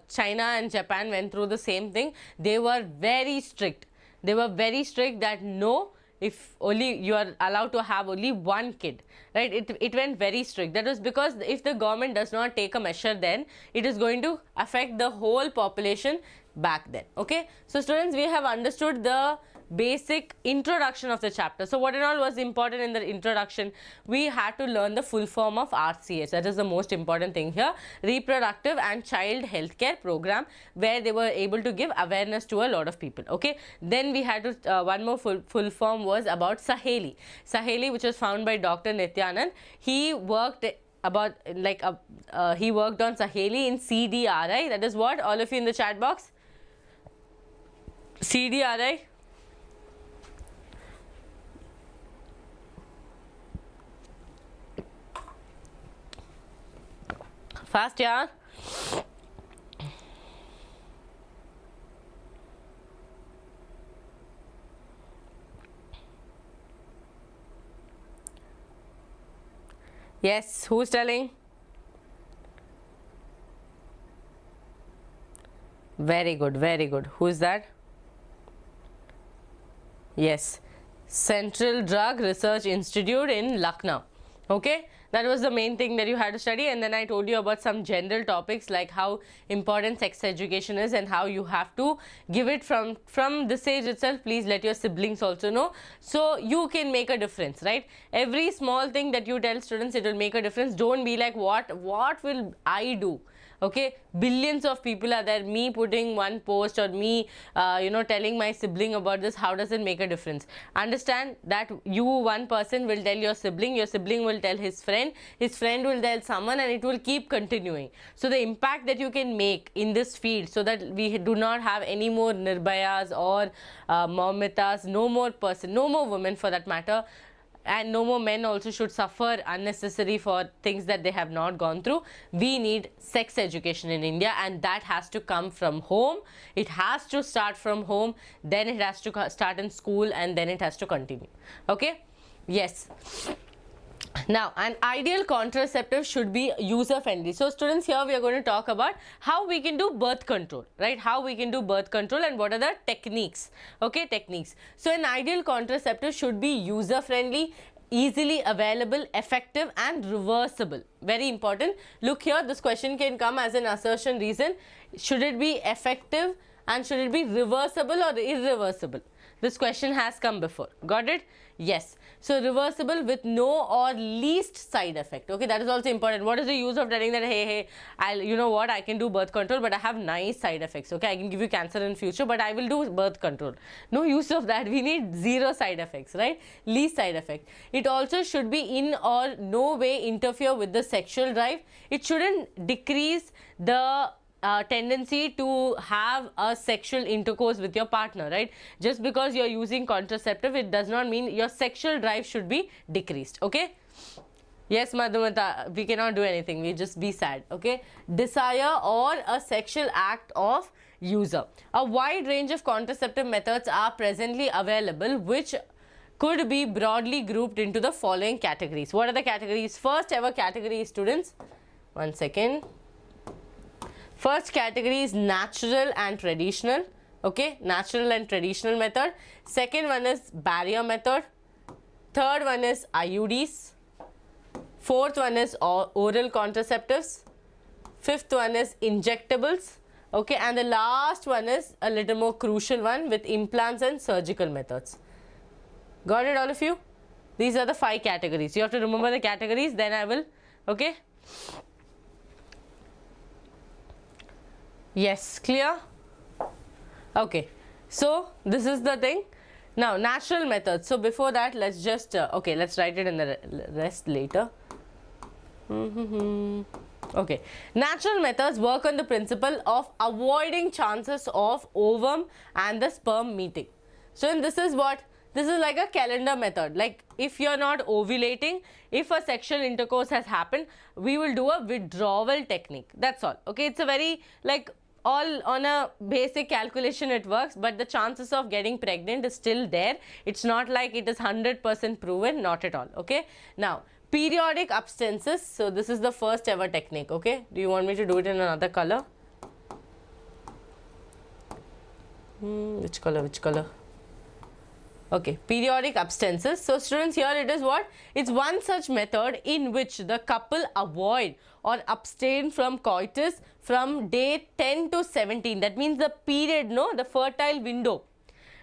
China and Japan went through the same thing, they were very strict. They were very strict that no, if only you are allowed to have only one kid, right? It went very strict. That was because if the government does not take a measure, then it is going to affect the whole population back then, okay. So students, we have understood the basic introduction of the chapter. So what and all was important in the introduction? We had to learn the full form of RCH. That is the most important thing here. Reproductive and Child Healthcare Program, where they were able to give awareness to a lot of people, okay. Then we had to one more full form was about Saheli. Saheli, which was found by Dr. Nityanand. He worked about he worked on Saheli in CDRI. That is what, all of you in the chat box? CDRI. Fast, yeah. Yes, who's telling? Very good, very good. Who is that? Yes, Central Drug Research Institute in Lucknow. Okay, that was the main thing that you had to study, and then I told you about some general topics like how important sex education is and how you have to give it from this age itself. Please let your siblings also know, so you can make a difference, right? Every small thing that you tell students, it will make a difference. Don't be like, what will I do? Okay, billions of people are there. Me putting one post or me telling my sibling about this, how does it make a difference? Understand that you, one person, will tell your sibling will tell his friend will tell someone, and it will keep continuing. So the impact that you can make in this field, so that we do not have any more Nirbhayas or Maumitas, no more women for that matter, and no more men also should suffer unnecessary for things that they have not gone through. We need sex education in India, and that has to come from home. It has to start from home, then it has to start in school, and then it has to continue. Okay? Yes. Now, an ideal contraceptive should be user friendly. So students, here we are going to talk about how we can do birth control, right? How we can do birth control and what are the techniques. Okay, techniques. So an ideal contraceptive should be user friendly, easily available, effective and reversible. Very important. Look here, this question can come as an assertion reason. Should it be effective and should it be reversible or irreversible? This question has come before. Got it? Yes. So reversible with no or least side effect. Okay, that is also important. What is the use of telling that, hey, you know what, I can do birth control, but I have nice side effects. Okay, I can give you cancer in future, but I will do birth control. No use of that. We need zero side effects, right? Least side effect. It also should be in or no way interfere with the sexual drive. It shouldn't decrease the tendency to have a sexual intercourse with your partner, right? Just because you're using contraceptive, it does not mean your sexual drive should be decreased. Okay? Yes, Madhumata, we cannot do anything. We just be sad. Okay? Desire or a sexual act of user. A wide range of contraceptive methods are presently available, which could be broadly grouped into the following categories. What are the categories? First ever category, students. 1 second. First category is natural and traditional. Okay, natural and traditional method. Second one is barrier method. Third one is IUDs. Fourth one is oral contraceptives. Fifth one is injectables. Okay, and the last one is a little more crucial one with implants and surgical methods. Got it, all of you? These are the 5 categories. You have to remember the categories, then I will. Okay. Yes, clear? Okay, so this is the thing. Now, natural methods. So before that, let's just okay, let's write it in the rest later. Okay, natural methods work on the principle of avoiding chances of ovum and the sperm meeting. So this is what, this is like a calendar method. Like if you're not ovulating, if a sexual intercourse has happened, we will do a withdrawal technique. That's all. Okay, it's a very like all on a basic calculation it works, but the chances of getting pregnant is still there. It's not like it is 100% proven, not at all. Okay, now periodic abstinences. So this is the first ever technique. Okay, do you want me to do it in another color? Which color? Okay, periodic abstinences. So students, here it is what? It's one such method in which the couple avoid or abstain from coitus from day 10 to 17. That means the period, no, the fertile window.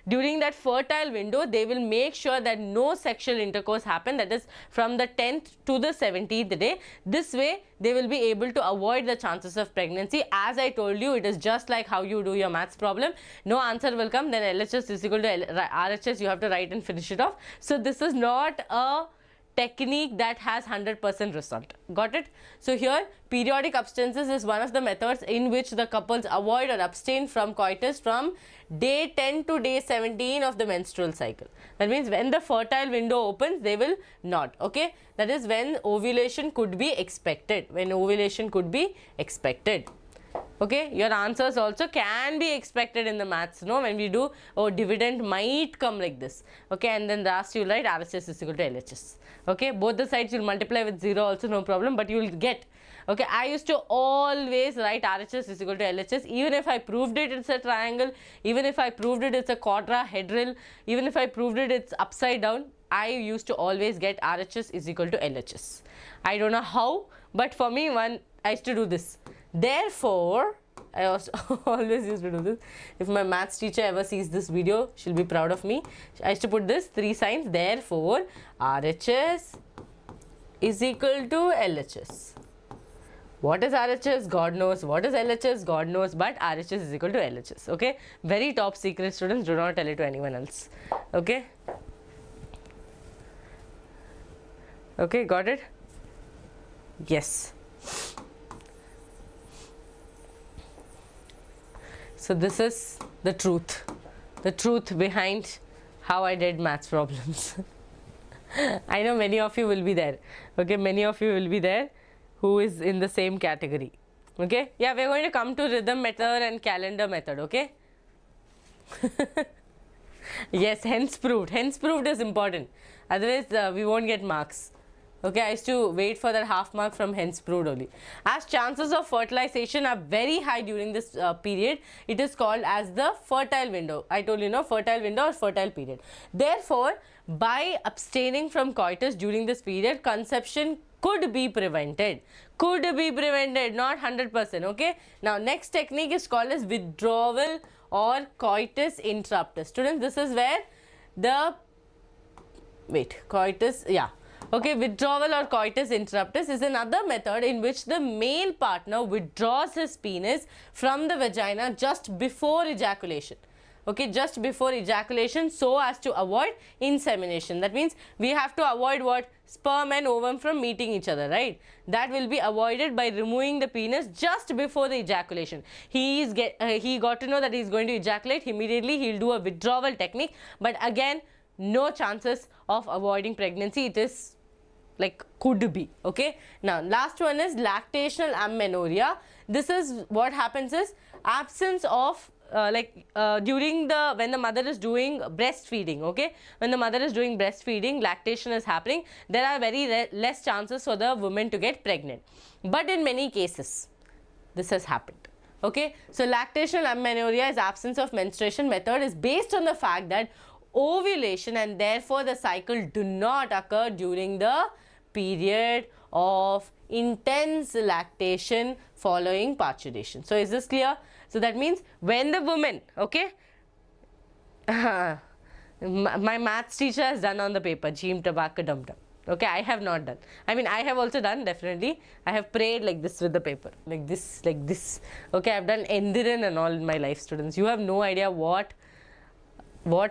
During that fertile window, they will make sure that no sexual intercourse happen, that is from the 10th to the 17th day. This way, they will be able to avoid the chances of pregnancy. As I told you, it is just like how you do your maths problem. No answer will come, then LHS is equal to RHS, you have to write and finish it off. So this is not a technique that has 100% result. Got it? So here, periodic abstinences is one of the methods in which the couples avoid or abstain from coitus from day 10 to day 17 of the menstrual cycle. That means when the fertile window opens, they will not. Okay? That is when ovulation could be expected. When ovulation could be expected. Okay, your answers also can be expected in the maths, no, when we do, oh, dividend might come like this. Okay, and then last you write RHS is equal to LHS. Okay, both the sides you'll multiply with 0 also, no problem, but you will get Okay, I used to always write RHS is equal to LHS, even if I proved it it's a triangle, even if I proved it it's a quadrahedral, even if I proved it it's upside down, I used to always get RHS is equal to LHS. I don't know how, but for me, I used to do this. Therefore, I also always used to do this. If my maths teacher ever sees this video, she'll be proud of me. I used to put this 3 signs. Therefore, RHS is equal to LHS. What is RHS? God knows. What is LHS? God knows. But RHS is equal to LHS. Okay. Very top secret, students. Do not tell it to anyone else. Okay. Okay. Got it? Yes. So this is the truth behind how I did maths problems. I know many of you will be there. Okay, many of you will be there who is in the same category. Okay, yeah, we are going to come to rhythm method and calendar method. Okay. Yes, hence proved is important, otherwise we won't get marks. Okay, I used to wait for that half mark from hence proved only. As chances of fertilization are very high during this period, it is called as the fertile window. I told you, no, fertile window or fertile period. Therefore, by abstaining from coitus during this period, conception could be prevented. Could be prevented, not 100%. Okay. Now, next technique is called as withdrawal or coitus interruptus. Students, this is where the coitus, yeah. Okay, withdrawal or coitus interruptus is another method in which the male partner withdraws his penis from the vagina just before ejaculation. Okay, just before ejaculation, so as to avoid insemination. That means we have to avoid what? Sperm and ovum from meeting each other, right? That will be avoided by removing the penis just before the ejaculation. He got to know that he is going to ejaculate. Immediately he will do a withdrawal technique, but again, no chances of avoiding pregnancy. It is like could be. Okay. Now, last one is lactational amenorrhea. This is what happens is absence of during when the mother is doing breastfeeding. Okay, when the mother is doing breastfeeding, lactation is happening, there are very less chances for the woman to get pregnant, but in many cases this has happened. Okay, so lactational amenorrhea is absence of menstruation method is based on the fact that ovulation and therefore the cycle do not occur during the period of intense lactation following parturition. So, is this clear? So, that means when the woman, okay, my maths teacher has done on the paper, Jeem Tabaka Dum Dum. Okay, I have not done. I mean, I have also done, definitely. I have prayed like this with the paper, like this, like this. Okay, I have done Endiran and all in my life, students. You have no idea what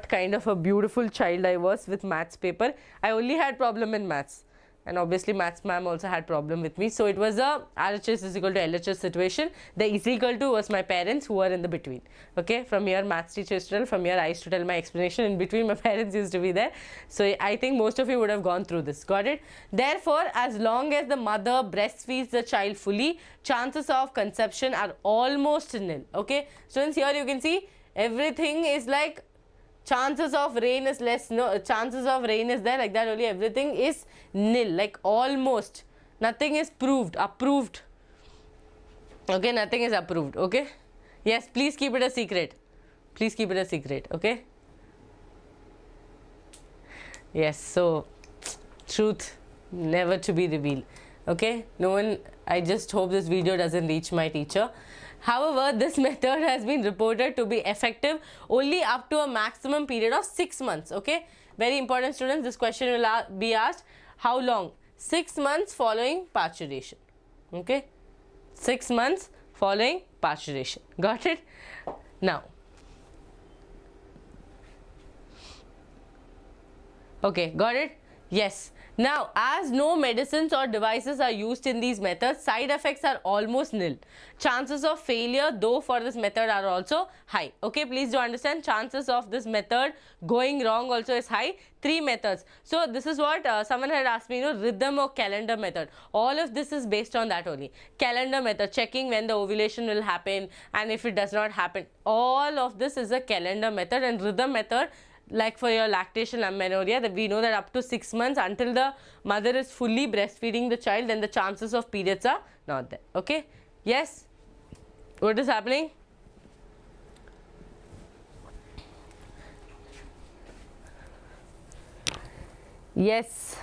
kind of a beautiful child I was with maths paper. I only had problem in maths. And obviously maths ma'am also had problem with me. So, it was a RHS is equal to LHS situation. The is equal to was my parents who were in the between. Okay, from here maths teacher used to tell, from here I used to tell my explanation, in between my parents used to be there. So, I think most of you would have gone through this. Got it? Therefore, as long as the mother breastfeeds the child fully, chances of conception are almost nil. Okay, students, here you can see everything is like chances of rain is less, no, chances of rain is there, like that only, everything is nil, like almost, nothing is approved. Okay, nothing is approved. Okay, yes, please keep it a secret. Please keep it a secret. Okay. Yes, so truth never to be revealed. Okay, no one, I just hope this video doesn't reach my teacher. However, this method has been reported to be effective only up to a maximum period of 6 months. Okay, very important, students. This question will be asked. How long? 6 months following parturition. Okay, 6 months following parturition. Got it? Now, okay, got it? Yes. Now, as no medicines or devices are used in these methods, side effects are almost nil. Chances of failure, though, for this method are also high. Okay, please do understand, chances of this method going wrong also is high. 3 methods. So, this is what someone had asked me, you know, rhythm or calendar method. All of this is based on that only. Calendar method, checking when the ovulation will happen and if it does not happen. All of this is a calendar method, and rhythm method like for your lactation amenorrhea, that we know that up to 6 months, until the mother is fully breastfeeding the child, then the chances of periods are not there. Okay? Yes? What is happening? Yes.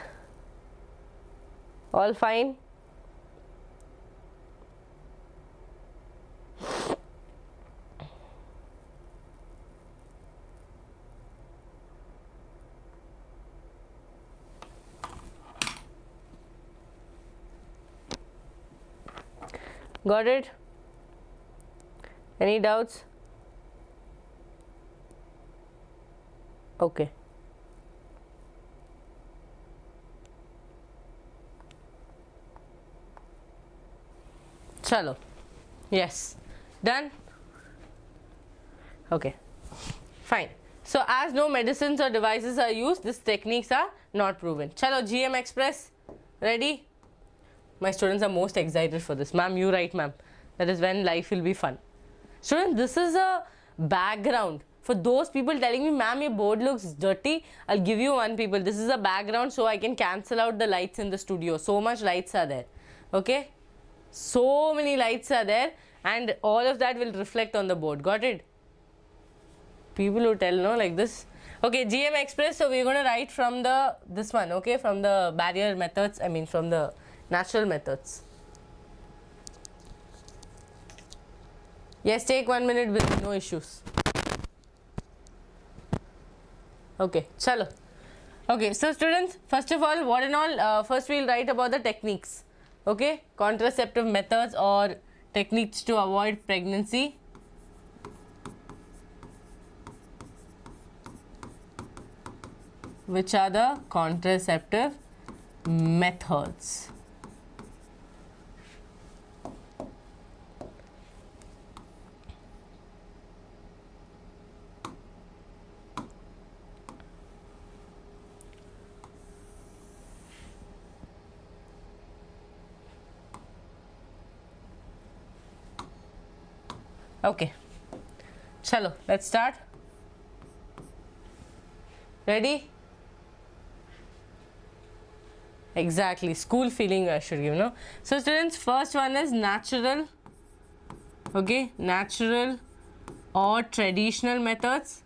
All fine? Got it? Any doubts? Okay. Chalo. Yes. Done? Okay. Fine. So as no medicines or devices are used, these techniques are not proven. Chalo, GM Express. Ready? My students are most excited for this. Ma'am, you write, ma'am. That is when life will be fun. Students, this is a background. For those people telling me, ma'am, your board looks dirty, I'll give you one people. This is a background so I can cancel out the lights in the studio. So much lights are there. Okay? So many lights are there and all of that will reflect on the board. Got it? People who tell, no, like this. Okay, GM Express. So we're going to write from the, this one, okay, from the barrier methods, I mean from the natural methods. Yes, take 1 minute with no issues. Okay, chalo. Okay, so students, first of all, what and all, first we'll write about the techniques. Okay, contraceptive methods or techniques to avoid pregnancy. Which are the contraceptive methods. Okay, chalo, let's start. Ready? Exactly, school feeling I should give, no? So students, first one is natural, okay, natural or traditional methods.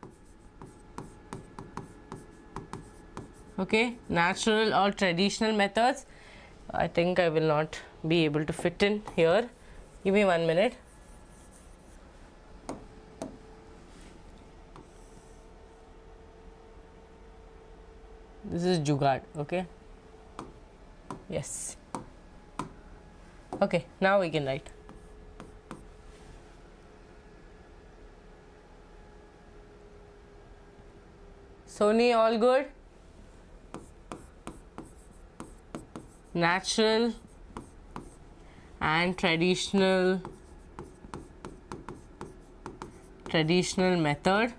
Okay, natural or traditional methods. I think I will not be able to fit in here. Give me 1 minute. This is Jugaad, okay? Yes. Okay, now we can write. Sony, all good? Natural and traditional method.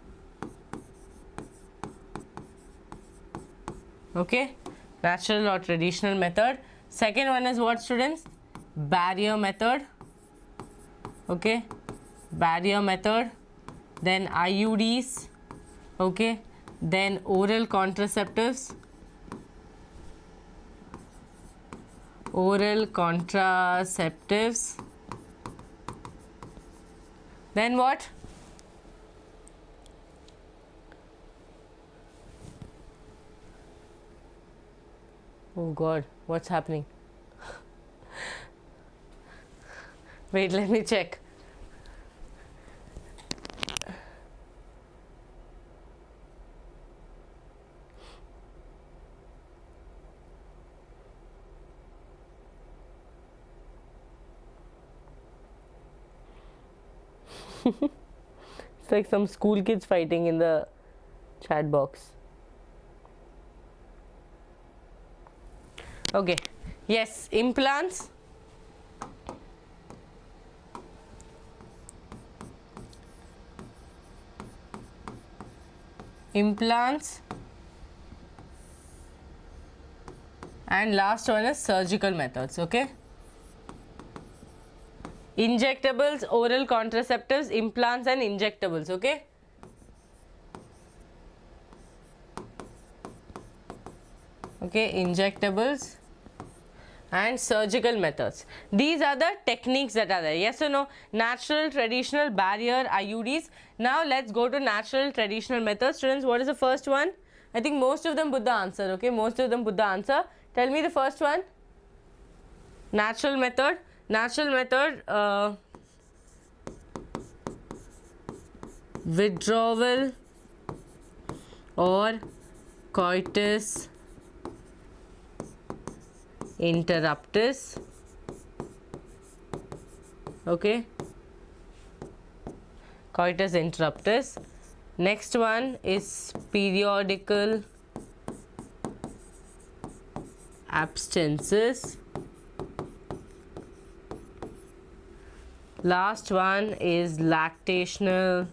Okay, natural or traditional method. Second one is what, students? Barrier method. Okay, barrier method. Then IUDs. Okay, then oral contraceptives. Oral contraceptives. Then what? Oh God, what's happening? Wait, let me check. It's like some school kids fighting in the chat box. Okay, yes, implants. Implants. And last one is surgical methods, okay? Injectables, oral contraceptives, implants and injectables, okay? okay, injectables and surgical methods. These are the techniques that are there. Yes or no? Natural, traditional, barrier, IUDs. Now let's go to natural, traditional methods. Students, what is the first one? I think most of them put the answer. Okay, most of them put the answer. Tell me the first one. Natural method. Natural method. Withdrawal or coitus interruptus. Okay, coitus interruptus. Next one is periodical abstinences. Last one is lactational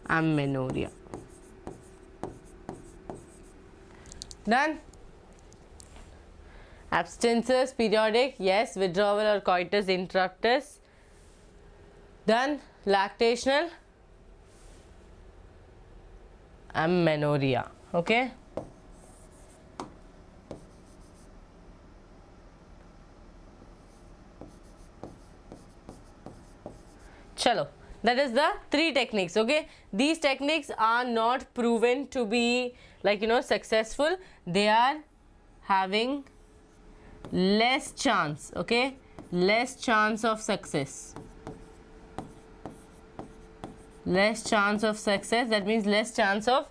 amenorrhea. Done? Abstinences, periodic, yes. Withdrawal or coitus interruptus. Done? Lactational amenorrhea. Okay. Chalo. That is the 3 techniques. Okay. These techniques are not proven to be successful. They are having less chance. Okay. Less chance of success. Less chance of success. That means less chance of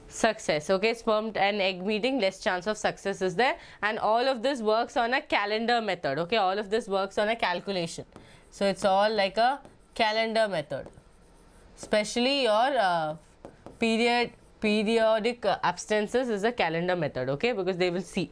success. Okay. Sperm and egg meeting, less chance of success is there. And all of this works on a calendar method. Okay. All of this works on a calculation. So it's all like a calendar method, especially your periodic abstinences is a calendar method. Okay, because they will see.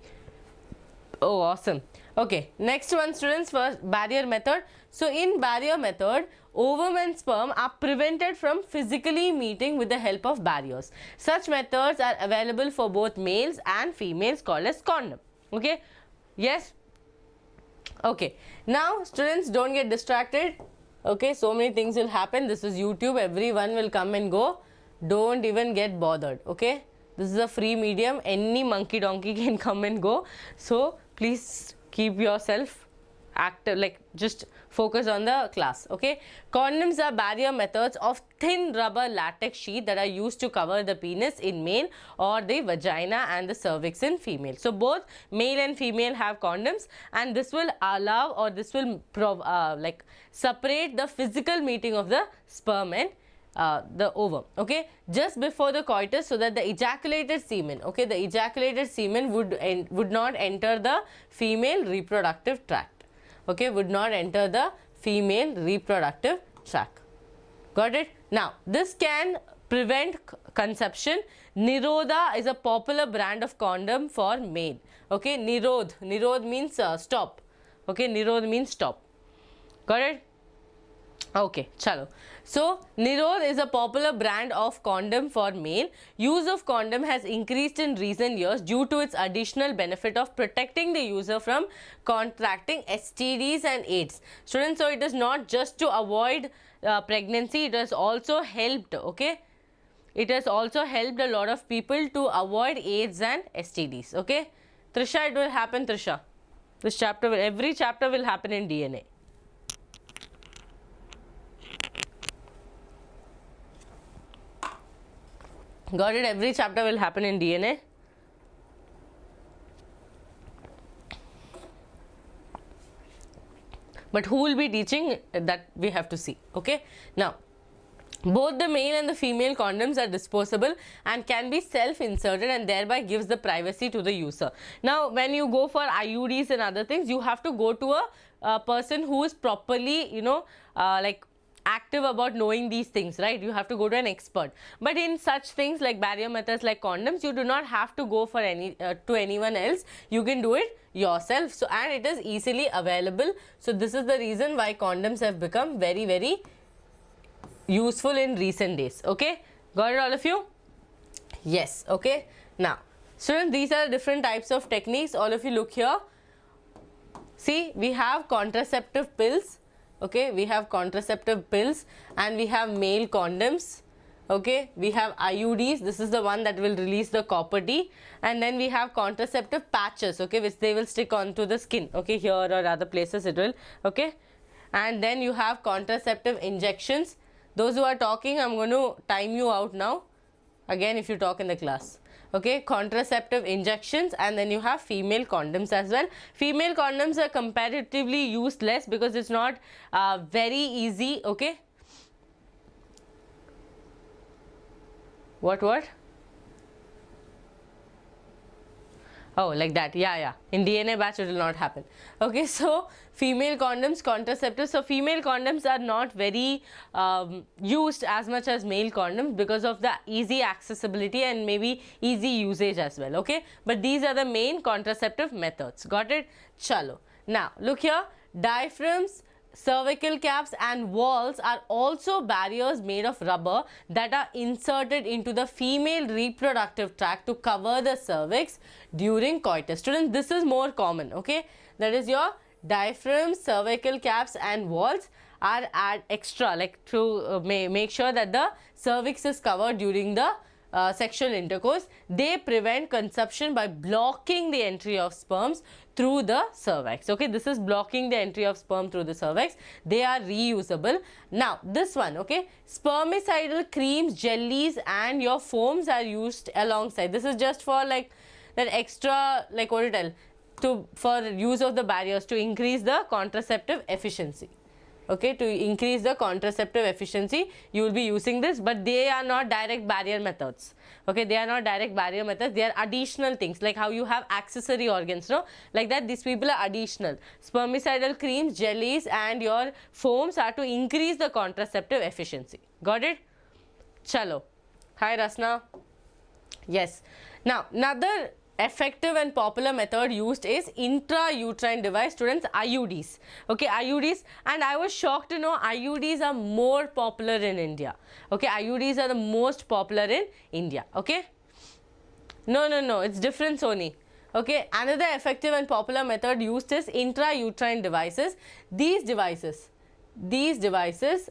Oh, awesome. Okay, next one, students, first barrier method. So in barrier method, ovum and sperm are prevented from physically meeting with the help of barriers. Such methods are available for both males and females, called as condom. Okay, yes. Okay, now students, don't get distracted. Okay, so many things will happen. This is YouTube. Everyone will come and go. Don't even get bothered. Okay, this is a free medium. Any monkey donkey can come and go. So please keep yourself active, like just focus on the class. Okay, condoms are barrier methods of thin rubber latex sheet that are used to cover the penis in male or the vagina and the cervix in female. So both male and female have condoms, and this will allow, or this will separate the physical meeting of the sperm and the ovum, okay, just before the coitus, so that the ejaculated semen, okay, the ejaculated semen would not enter the female reproductive tract, okay, would not enter the female reproductive tract. Got it? Now, this can prevent conception. Nirodha is a popular brand of condom for male. Okay, Nirod means stop. Okay, Nirod means stop. Got it? Okay, chalo. So, Nirod is a popular brand of condom for male. Use of condom has increased in recent years due to its additional benefit of protecting the user from contracting STDs and AIDS. Students, so it is not just to avoid pregnancy, it has also helped, okay? It has also helped a lot of people to avoid AIDS and STDs, okay? Trisha, it will happen, Trisha. This chapter, every chapter will happen in DNA. Got it? Every chapter will happen in DNA. But who will be teaching, that we have to see. Okay. Now, both the male and the female condoms are disposable and can be self-inserted, and thereby gives the privacy to the user. Now, when you go for IUDs and other things, you have to go to a person who is properly, active about knowing these things, right? You have to go to an expert. But in such things like barrier methods like condoms, you do not have to go for to anyone else. You can do it yourself. So, and it is easily available. So this is the reason why condoms have become very, very useful in recent days. Okay, got it, all of you? Yes. Okay, now students, these are different types of techniques. All of you look here. See, we have contraceptive pills. Okay, we have contraceptive pills and we have male condoms. Okay, we have IUDs. This is the one that will release the copper T, and then we have contraceptive patches, okay, which they will stick onto the skin, okay, here or other places it will, okay. And then you have contraceptive injections. Those who are talking, I'm going to time you out now, again if you talk in the class. Okay, contraceptive injections, and then you have female condoms as well. Female condoms are comparatively used less because it's not very easy, okay. What? Oh, like that. Yeah. In DNA batch, it will not happen. Okay, so female condoms, contraceptives. So female condoms are not very used as much as male condoms because of the easy accessibility and maybe easy usage as well. Okay, but these are the main contraceptive methods. Got it? Chalo. Now, look here. Diaphragms, cervical caps and walls are also barriers made of rubber that are inserted into the female reproductive tract to cover the cervix during coitus. Students, this is more common, okay? That is your diaphragms, cervical caps and walls are extra, like to make sure that the cervix is covered during the sexual intercourse. They prevent conception by blocking the entry of sperms through the cervix. Okay, this is blocking the entry of sperm through the cervix. They are reusable. Now, this one, okay, spermicidal creams, jellies and your foams are used alongside. This is just for like that extra, like what to tell, for use of the barriers to increase the contraceptive efficiency. Okay, to increase the contraceptive efficiency, you will be using this, but they are not direct barrier methods. Okay, they are not direct barrier methods. They are additional things, like how you have accessory organs, no? Like that, these people are additional. Spermicidal creams, jellies and your foams are to increase the contraceptive efficiency. Got it? Chalo. Hi Rasna. Yes. Now, another effective and popular method used is intrauterine device, students, IUDs. Okay, IUDs, and I was shocked to know IUDs are more popular in India. Okay, IUDs are the most popular in India. Okay, no, it's different, Sony. Okay, another effective and popular method used is intrauterine devices. These devices,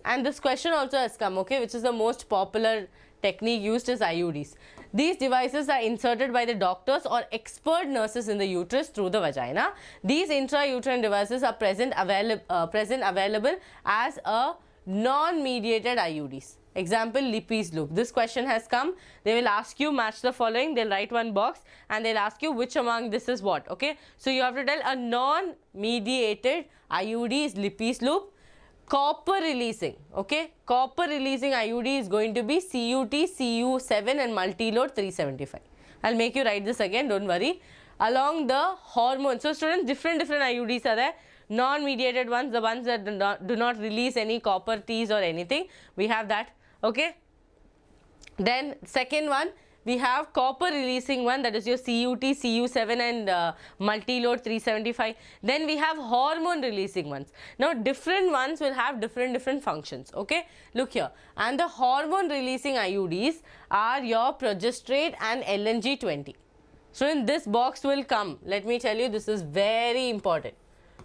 and this question also has come, okay, which is the most popular technique used is IUDs. These devices are inserted by the doctors or expert nurses in the uterus through the vagina. These intrauterine devices are present available as a non-mediated IUDs. Example, Lippy's loop. This question has come. They will ask you, match the following. They'll write one box and they'll ask you which among this is what. Okay, so you have to tell a non-mediated IUD is Lippy's loop. Copper releasing, okay, copper releasing IUD is going to be CUT, CU7 and multi-load 375. I'll make you write this again, don't worry. Along the hormone, so students, different IUDs are there. Non-mediated ones, the ones that do not release any copper T's or anything, we have that, okay. Then second one, we have copper releasing one, that is your CUT, CU7 and multi-load 375. Then we have hormone releasing ones. Now different ones will have different functions, okay. Look here, and the hormone releasing IUDs are your progesterone and LNG20. So in this box will come, let me tell you, this is very important,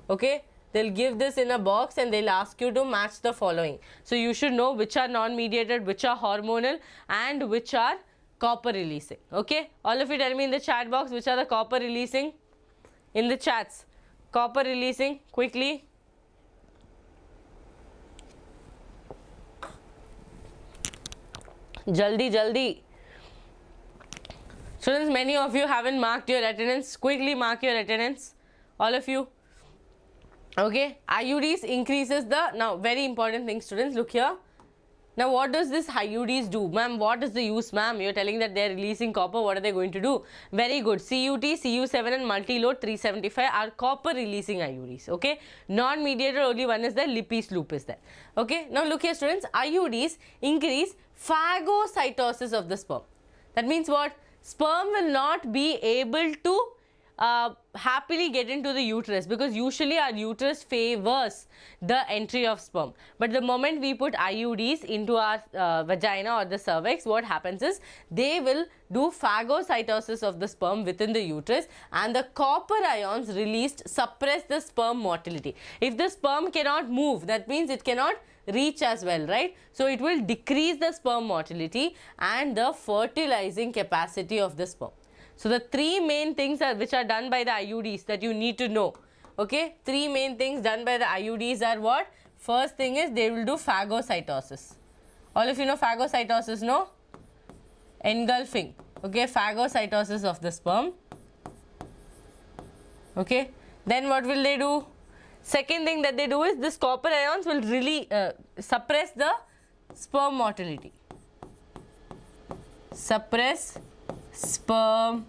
okay. They'll give this in a box and they'll ask you to match the following. So you should know which are non-mediated, which are hormonal and which are copper releasing. Okay, all of you tell me in the chat box which are the copper releasing in the chats. Copper releasing quickly. Jaldi. Students, many of you haven't marked your attendance. Quickly mark your attendance, all of you. Okay, IUDs increases the, now very important thing, students, look here. Now what does this IUDs do? Ma'am, what is the use, ma'am? You're telling that they're releasing copper, what are they going to do? Very good. CUT, CU7 and multi-load 375 are copper releasing IUDs, okay. Non-mediated only one is there, Lippy's loop is there, okay. Now look here students, IUDs increase phagocytosis of the sperm. That means what? Sperm will not be able to happily get into the uterus, because usually our uterus favors the entry of sperm. But the moment we put IUDs into our vagina or the cervix, what happens is they will do phagocytosis of the sperm within the uterus, and the copper ions released suppress the sperm motility. If the sperm cannot move, that means it cannot reach as well, right? So it will decrease the sperm motility and the fertilizing capacity of the sperm. So the three main things which are done by the IUDs that you need to know. Okay, three main things done by the IUDs are what? First thing is they will do phagocytosis. All of you know phagocytosis, no? Engulfing. Okay, phagocytosis of the sperm. Okay, then what will they do? Second thing that they do is this copper ions will really suppress the sperm motility. Suppress sperm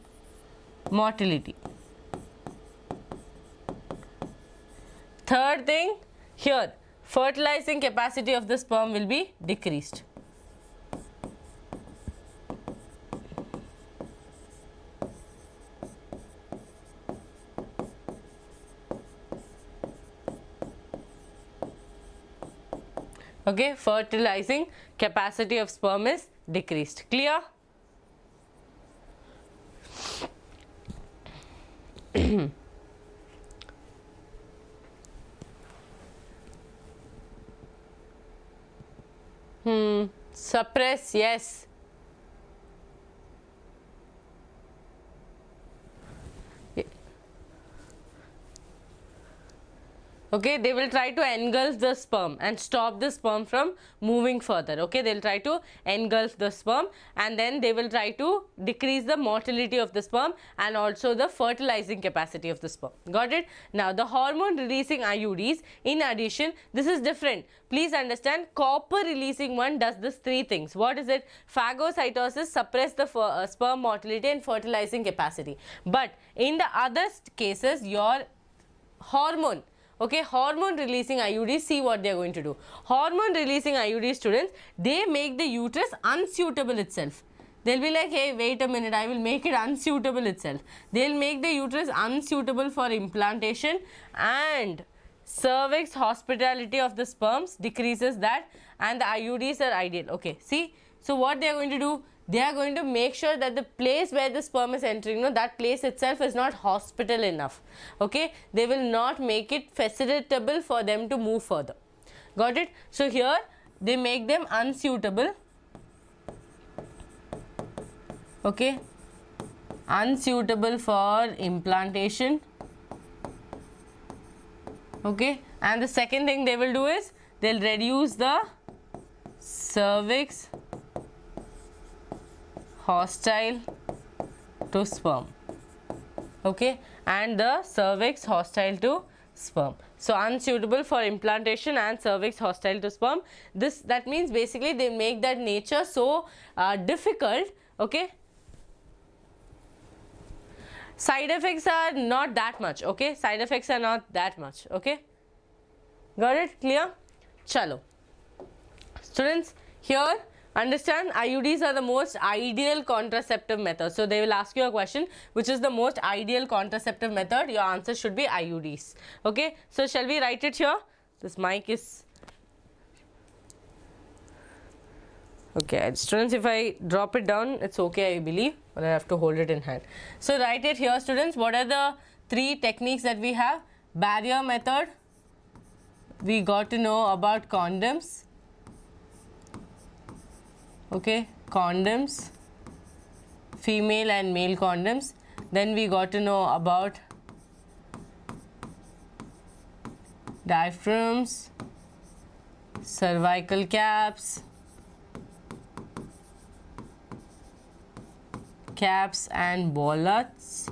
motility. Third thing, here fertilizing capacity of the sperm will be decreased. Okay, fertilizing capacity of sperm is decreased. Clear? Suppress, yes. Okay, they will try to engulf the sperm and stop the sperm from moving further. Okay, they will try to engulf the sperm and then they will try to decrease the motility of the sperm and also the fertilizing capacity of the sperm. Got it? Now, the hormone releasing IUDs, in addition, this is different. Please understand, copper releasing one does this three things. What is it? Phagocytosis, suppress the sperm motility and fertilizing capacity. But in the other cases, your hormone, okay, hormone releasing IUDs, see what they are going to do. Hormone releasing IUD students, they make the uterus unsuitable itself. They'll be like, hey, wait a minute, I will make it unsuitable itself. They'll make the uterus unsuitable for implantation and cervix hospitality of the sperms decreases that and the IUDs are ideal. Okay, see, so what they are going to do? They are going to make sure that the place where the sperm is entering, that place itself is not hospital enough. Okay, they will not make it facilitable for them to move further. Got it? So here they make them unsuitable. Okay, unsuitable for implantation. Okay, and the second thing they will do is they'll reduce the cervix hostile to sperm. Okay, and the cervix hostile to sperm. So unsuitable for implantation and cervix hostile to sperm. That means basically they make that nature so difficult. Okay, side effects are not that much. Okay, side effects are not that much. Okay, got it? Clear? Chalo, students, here understand IUDs are the most ideal contraceptive method. So they will ask you a question, which is the most ideal contraceptive method? Your answer should be IUDs. Okay, so shall we write it here? This mic is okay. Students, if I drop it down, it's okay, I believe, but I have to hold it in hand. So write it here, students. What are the three techniques that we have? Barrier method. We got to know about condoms. Okay, condoms, female and male condoms. Then we got to know about diaphragms, cervical caps, and wallets.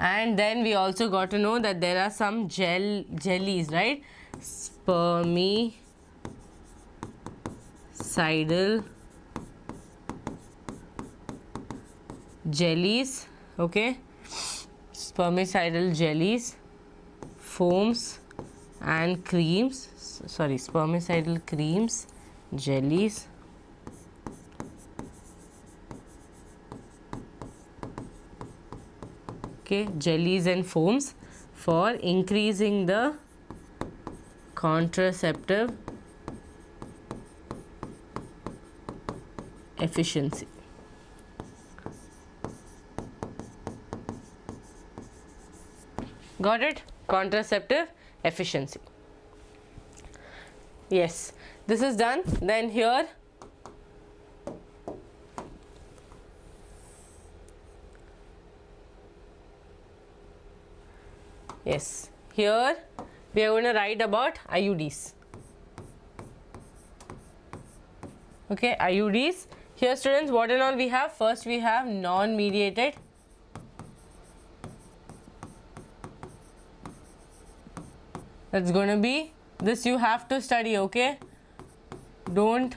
And then we also got to know that there are some jellies, right? Spermicidal jellies, okay, spermicidal jellies, foams and creams, spermicidal creams, jellies, okay, jellies and foams for increasing the contraceptive efficiency. Got it? Contraceptive efficiency. Yes, this is done. Then here, yes, here we are going to write about IUDs. Okay, IUDs. Here students, what and all we have? First we have non-mediated. That's going to be, this you have to study, okay? Don't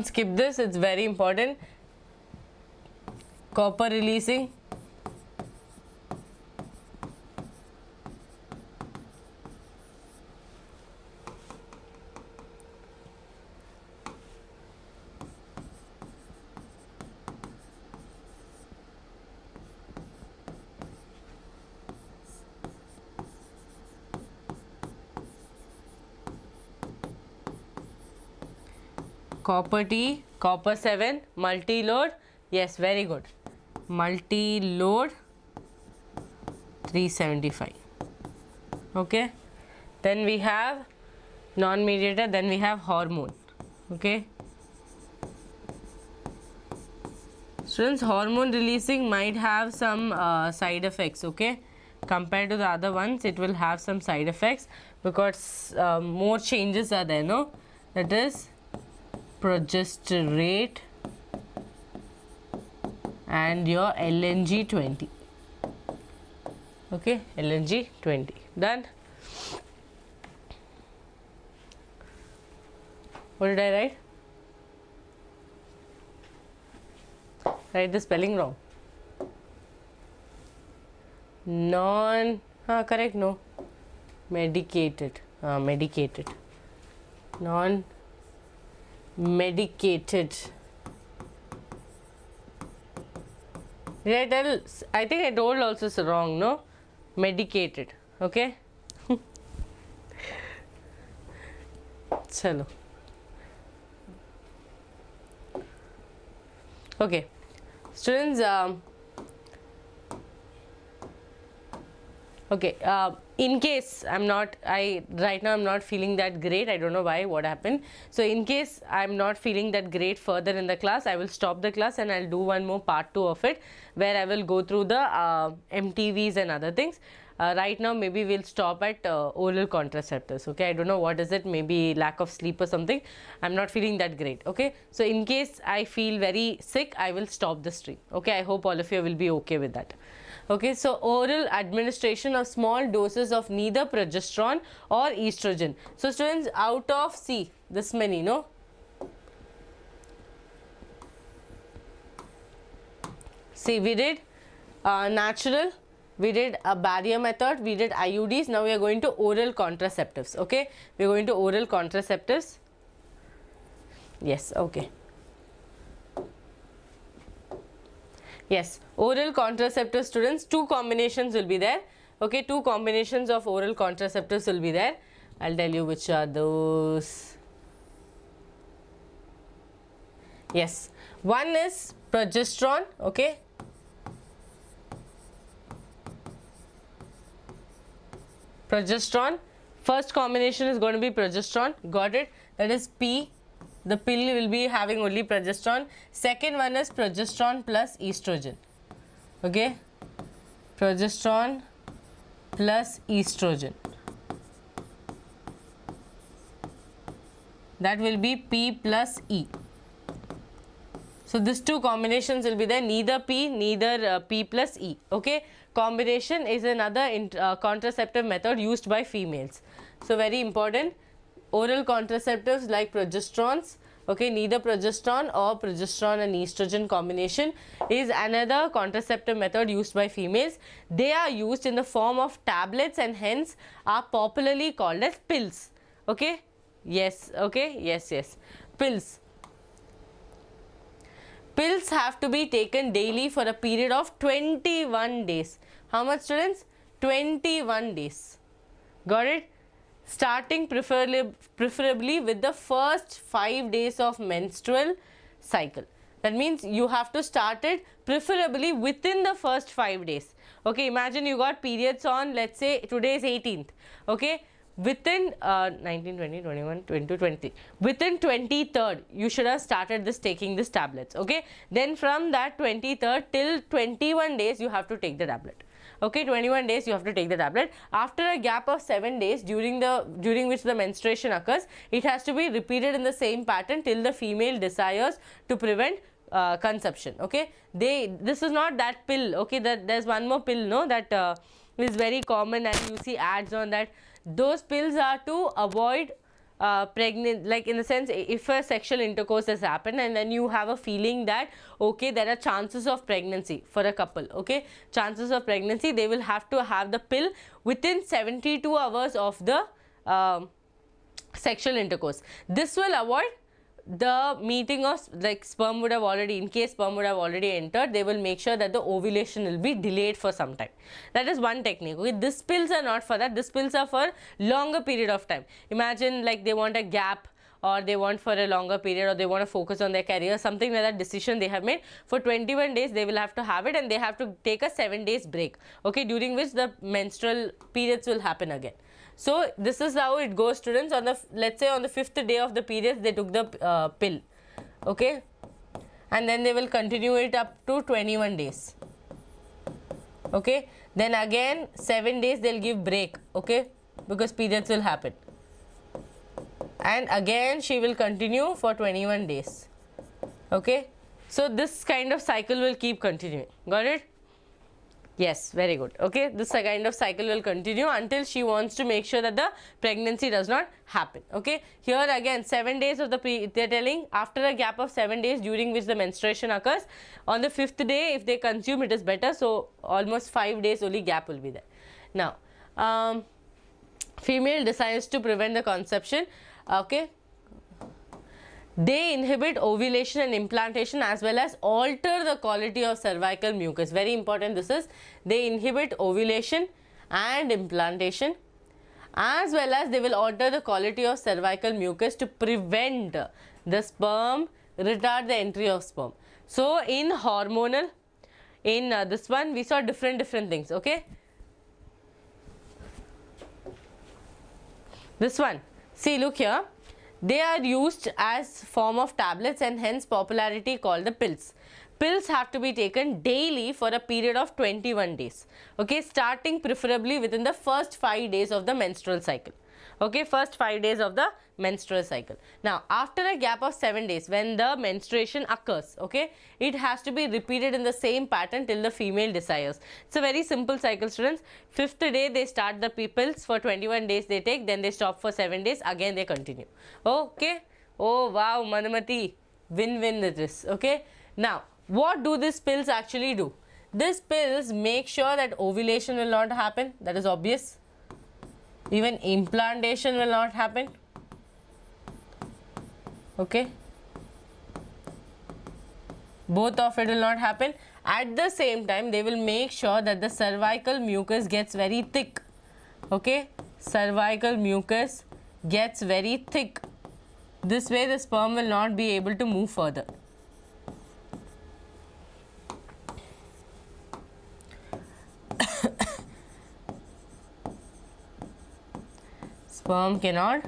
skip this, it's very important. Copper releasing. Copper T, copper 7, multi-load. Yes, very good. Multi-load 375. Okay. Then we have non-mediator, then we have hormone. Okay. Students, hormone releasing might have some side effects, okay? Compared to the other ones, it will have some side effects because more changes are there, no? That is progesterate and your LNG 20. Okay, LNG 20. Done. What did I write? Write the spelling wrong. Correct, no. Medicated. Medicated. Non-medicated. Did I tell? I think I told also so wrong, no? Medicated. Okay? Chalo. Okay. Students, okay, in case right now I'm not feeling that great, I don't know why, what happened. So in case I'm not feeling that great further in the class, I will stop the class and I'll do one more part 2 of it, where I will go through the MTVs and other things. Right now maybe we'll stop at oral contraceptives. Okay, I don't know what is it, maybe lack of sleep or something. I'm not feeling that great. Okay, so in case I feel very sick, I will stop the stream. Okay, I hope all of you will be okay with that. Okay, so oral administration of small doses of neither progesterone or estrogen. So students, out of this many, no? See, we did natural, we did a barrier method, we did IUDs. Now we are going to oral contraceptives. Okay, we are going to oral contraceptives. Yes, okay. Yes, oral contraceptive students, 2 combinations will be there. Okay, 2 combinations of oral contraceptives will be there. I'll tell you which are those. Yes, one is progesterone. Okay. Progesterone. First combination is going to be progesterone. Got it? That is P. The pill will be having only progesterone. Second one is progesterone plus estrogen. Okay, progesterone plus estrogen. That will be P plus E. So these 2 combinations will be there. Neither P, neither P plus E. Okay, combination is another contraceptive method used by females. So very important. Oral contraceptives like progesterones, okay, neither progesterone or progesterone and estrogen combination is another contraceptive method used by females. They are used in the form of tablets and hence are popularly called as pills. Okay, yes, okay, yes, pills. Pills have to be taken daily for a period of 21 days. How much, students? 21 days. Got it? Starting preferably with the first 5 days of menstrual cycle. That means you have to start it preferably within the first 5 days. Okay, imagine you got periods on, let's say today is 18th. Okay, within 19, 20, 21, 22, 23, within 23rd you should have started this taking this tablets. Okay, then from that 23rd till 21 days you have to take the tablet. Okay, 21 days you have to take the tablet. After a gap of 7 days during which the menstruation occurs, it has to be repeated in the same pattern till the female desires to prevent conception. Okay, this is not that pill. Okay, that there's one more pill, no, that is very common and you see ads on that. Those pills are to avoid pregnant, like in the sense, if a sexual intercourse has happened and then you have a feeling that okay, there are chances of pregnancy for a couple. Okay, chances of pregnancy, they will have to have the pill within 72 hours of the sexual intercourse. This will avoid the meeting of, like, sperm would have already, in case sperm would have already entered, they will make sure that the ovulation will be delayed for some time. That is one technique. Okay, these pills are not for that. These pills are for longer period of time. Imagine like they want a gap, or they want for a longer period, or they want to focus on their career, something like that decision they have made. For 21 days they will have to have it, and they have to take a 7 days break. Okay, during which the menstrual periods will happen again. So this is how it goes, students. On the, let's say on the 5th day of the periods, they took the pill. Okay, and then they will continue it up to 21 days. Okay, then again 7 days they'll give break. Okay, because periods will happen, and again she will continue for 21 days. Okay, so this kind of cycle will keep continuing. Got it? Yes, very good. Okay, this kind of cycle will continue until she wants to make sure that the pregnancy does not happen. Okay, here again 7 days of the they are telling after a gap of 7 days during which the menstruation occurs, on the 5th day if they consume, it is better. So almost 5 days only gap will be there. Now female decides to prevent the conception. Okay, they inhibit ovulation and implantation as well as alter the quality of cervical mucus. Very important this is. They inhibit ovulation and implantation, as well as they will alter the quality of cervical mucus to prevent the sperm, retard the entry of sperm. So in hormonal, in this one we saw different things. Okay, this one, see, look here. They are used as form of tablets and hence popularity called the pills. Pills have to be taken daily for a period of 21 days. Okay, starting preferably within the first 5 days of the menstrual cycle. Okay, first 5 days of the menstrual cycle. Now after a gap of 7 days when the menstruation occurs, okay, it has to be repeated in the same pattern till the female desires. It's a very simple cycle, students. 5th day they start the pills, for 21 days they take, then they stop for 7 days, again they continue. Okay, oh wow, Madhumati, win-win with this. Okay, now what do these pills actually do? These pills make sure that ovulation will not happen, that is obvious. Even implantation will not happen. Okay, both of it will not happen. At the same time they will make sure that the cervical mucus gets very thick. Okay, cervical mucus gets very thick. This way the sperm will not be able to move further. Sperm cannot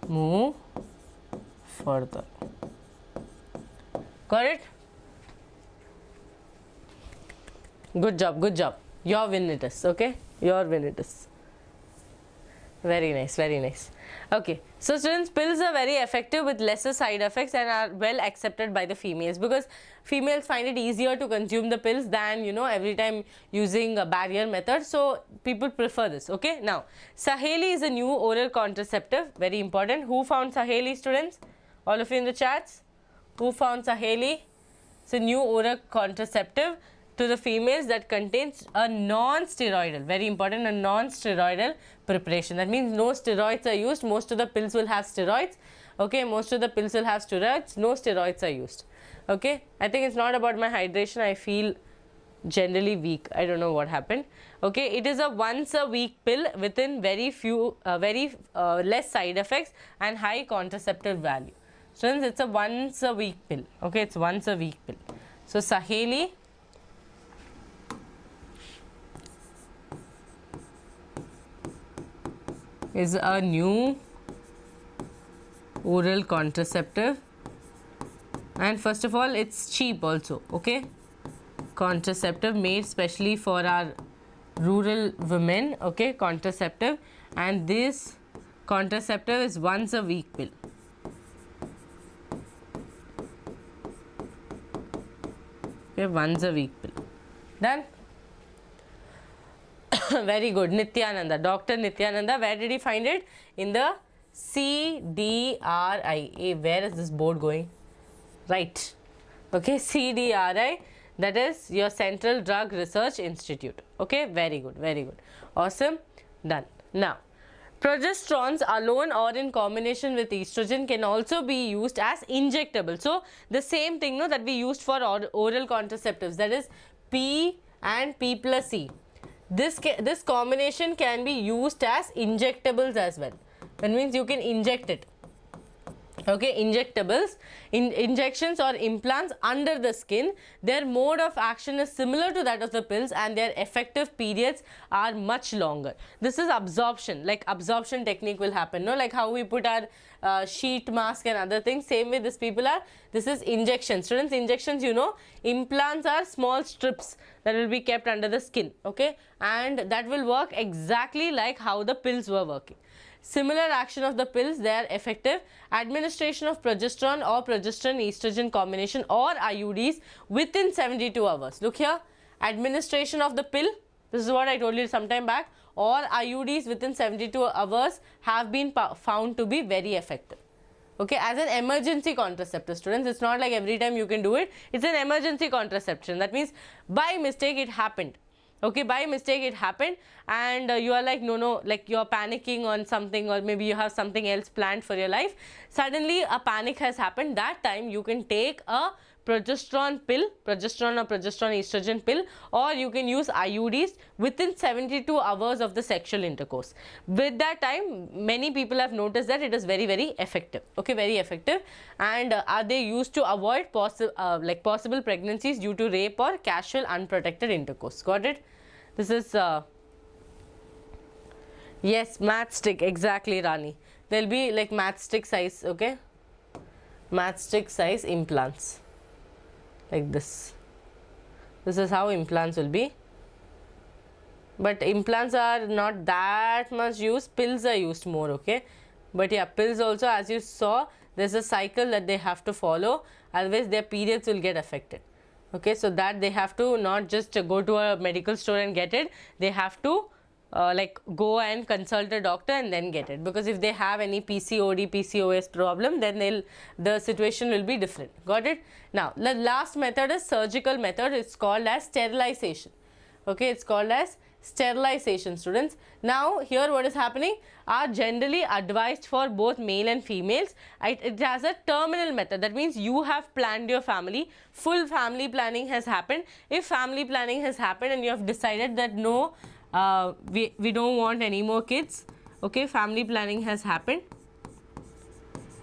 move further. Got it? Good job, good job. Your win it is. Okay, your win it is. Very nice, very nice. Okay, so students, pills are very effective with lesser side effects and are well accepted by the females, because females find it easier to consume the pills than, you know, every time using a barrier method. So people prefer this. Okay, now Saheli is a new oral contraceptive, very important. Who found Saheli, students? All of you in the chats, who found Saheli? It's a new oral contraceptive to the females that contains a non-steroidal, very important, a non-steroidal preparation. That means no steroids are used. Most of the pills will have steroids. Okay, most of the pills will have steroids. No steroids are used. Okay, I think it's not about my hydration. I feel generally weak. I don't know what happened. Okay, it is a once a week pill within very few, less side effects and high contraceptive value. Students, it's a once a week pill. Okay, it's once a week pill. So Saheli is a new oral contraceptive, and first of all it's cheap also, okay, contraceptive made specially for our rural women, okay, contraceptive, and this contraceptive is once a week pill. Okay, once a week pill. Done. Very good. Nityananda, Dr. Nityananda, where did he find it? In the CDRI. Where is this board going? Right. Okay, CDRI, that is your Central Drug Research Institute. Okay, very good, very good. Awesome. Done. Now, progesterones alone or in combination with estrogen can also be used as injectable. So, the same thing, no, that we used for oral contraceptives, that is P and P plus E. This combination can be used as injectables as well. That means you can inject it. Okay, injectables, injections or implants under the skin, their mode of action is similar to that of the pills and their effective periods are much longer. This is absorption, like absorption technique will happen, no, like how we put our sheet mask and other things, same way this people are, this is injection. Students, injections, you know, implants are small strips that will be kept under the skin, okay, and that will work exactly like how the pills were working. Similar action of the pills, they are effective. Administration of progesterone or progesterone estrogen combination or IUDs within 72 hours. Look here, administration of the pill, this is what I told you some time back, or IUDs within 72 hours have been found to be very effective. Okay, as an emergency contraceptive, students, it's not like every time you can do it, it's an emergency contraception. That means by mistake it happened. Okay, by mistake it happened and you are like, no, like you are panicking on something, or maybe you have something else planned for your life. Suddenly a panic has happened. That time you can take a progesterone pill, progesterone or progesterone estrogen pill, or you can use IUDs within 72 hours of the sexual intercourse. With that time, many people have noticed that it is very, very effective. Okay, very effective. And are they used to avoid possible pregnancies due to rape or casual unprotected intercourse? Got it? This is yes, matchstick, exactly, Rani. There will be like matchstick size, okay, matchstick size implants. Like this. This is how implants will be. But implants are not that much used. Pills are used more, okay. But yeah, pills also, as you saw, there's a cycle that they have to follow. Otherwise, their periods will get affected. Okay, so that they have to not just go to a medical store and get it. They have to like go and consult a doctor and then get it, because if they have any PCOD, PCOS problem, then the situation will be different. Got it? Now, the last method is surgical method. It's called as sterilization. Okay, it's called as sterilization, students. Now, here what is happening are generally advised for both male and females. It has a terminal method. That means you have planned your family, full family planning has happened. If family planning has happened and you have decided that no, we don't want any more kids, okay, family planning has happened.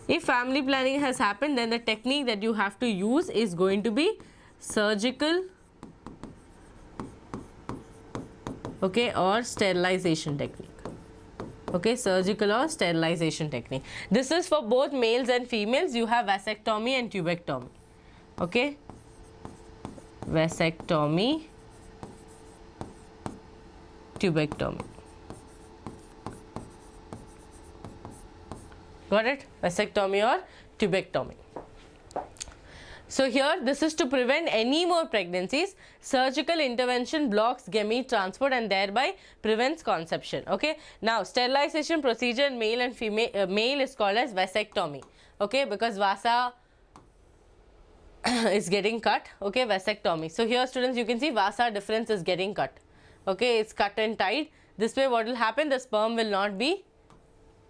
If family planning has happened, then the technique that you have to use is going to be surgical, okay, or sterilization technique. Okay, surgical or sterilization technique. This is for both males and females. You have vasectomy and tubectomy. Okay, vasectomy, tubectomy. Got it? Vasectomy or tubectomy. So here, this is to prevent any more pregnancies. Surgical intervention blocks gamete transport and thereby prevents conception. Okay. Now, sterilization procedure in male and female, male is called as vasectomy. Okay, because vasa is getting cut. Okay, vasectomy. So here, students, you can see vasa difference is getting cut. Okay, it's cut and tied. This way, what will happen? The sperm will not be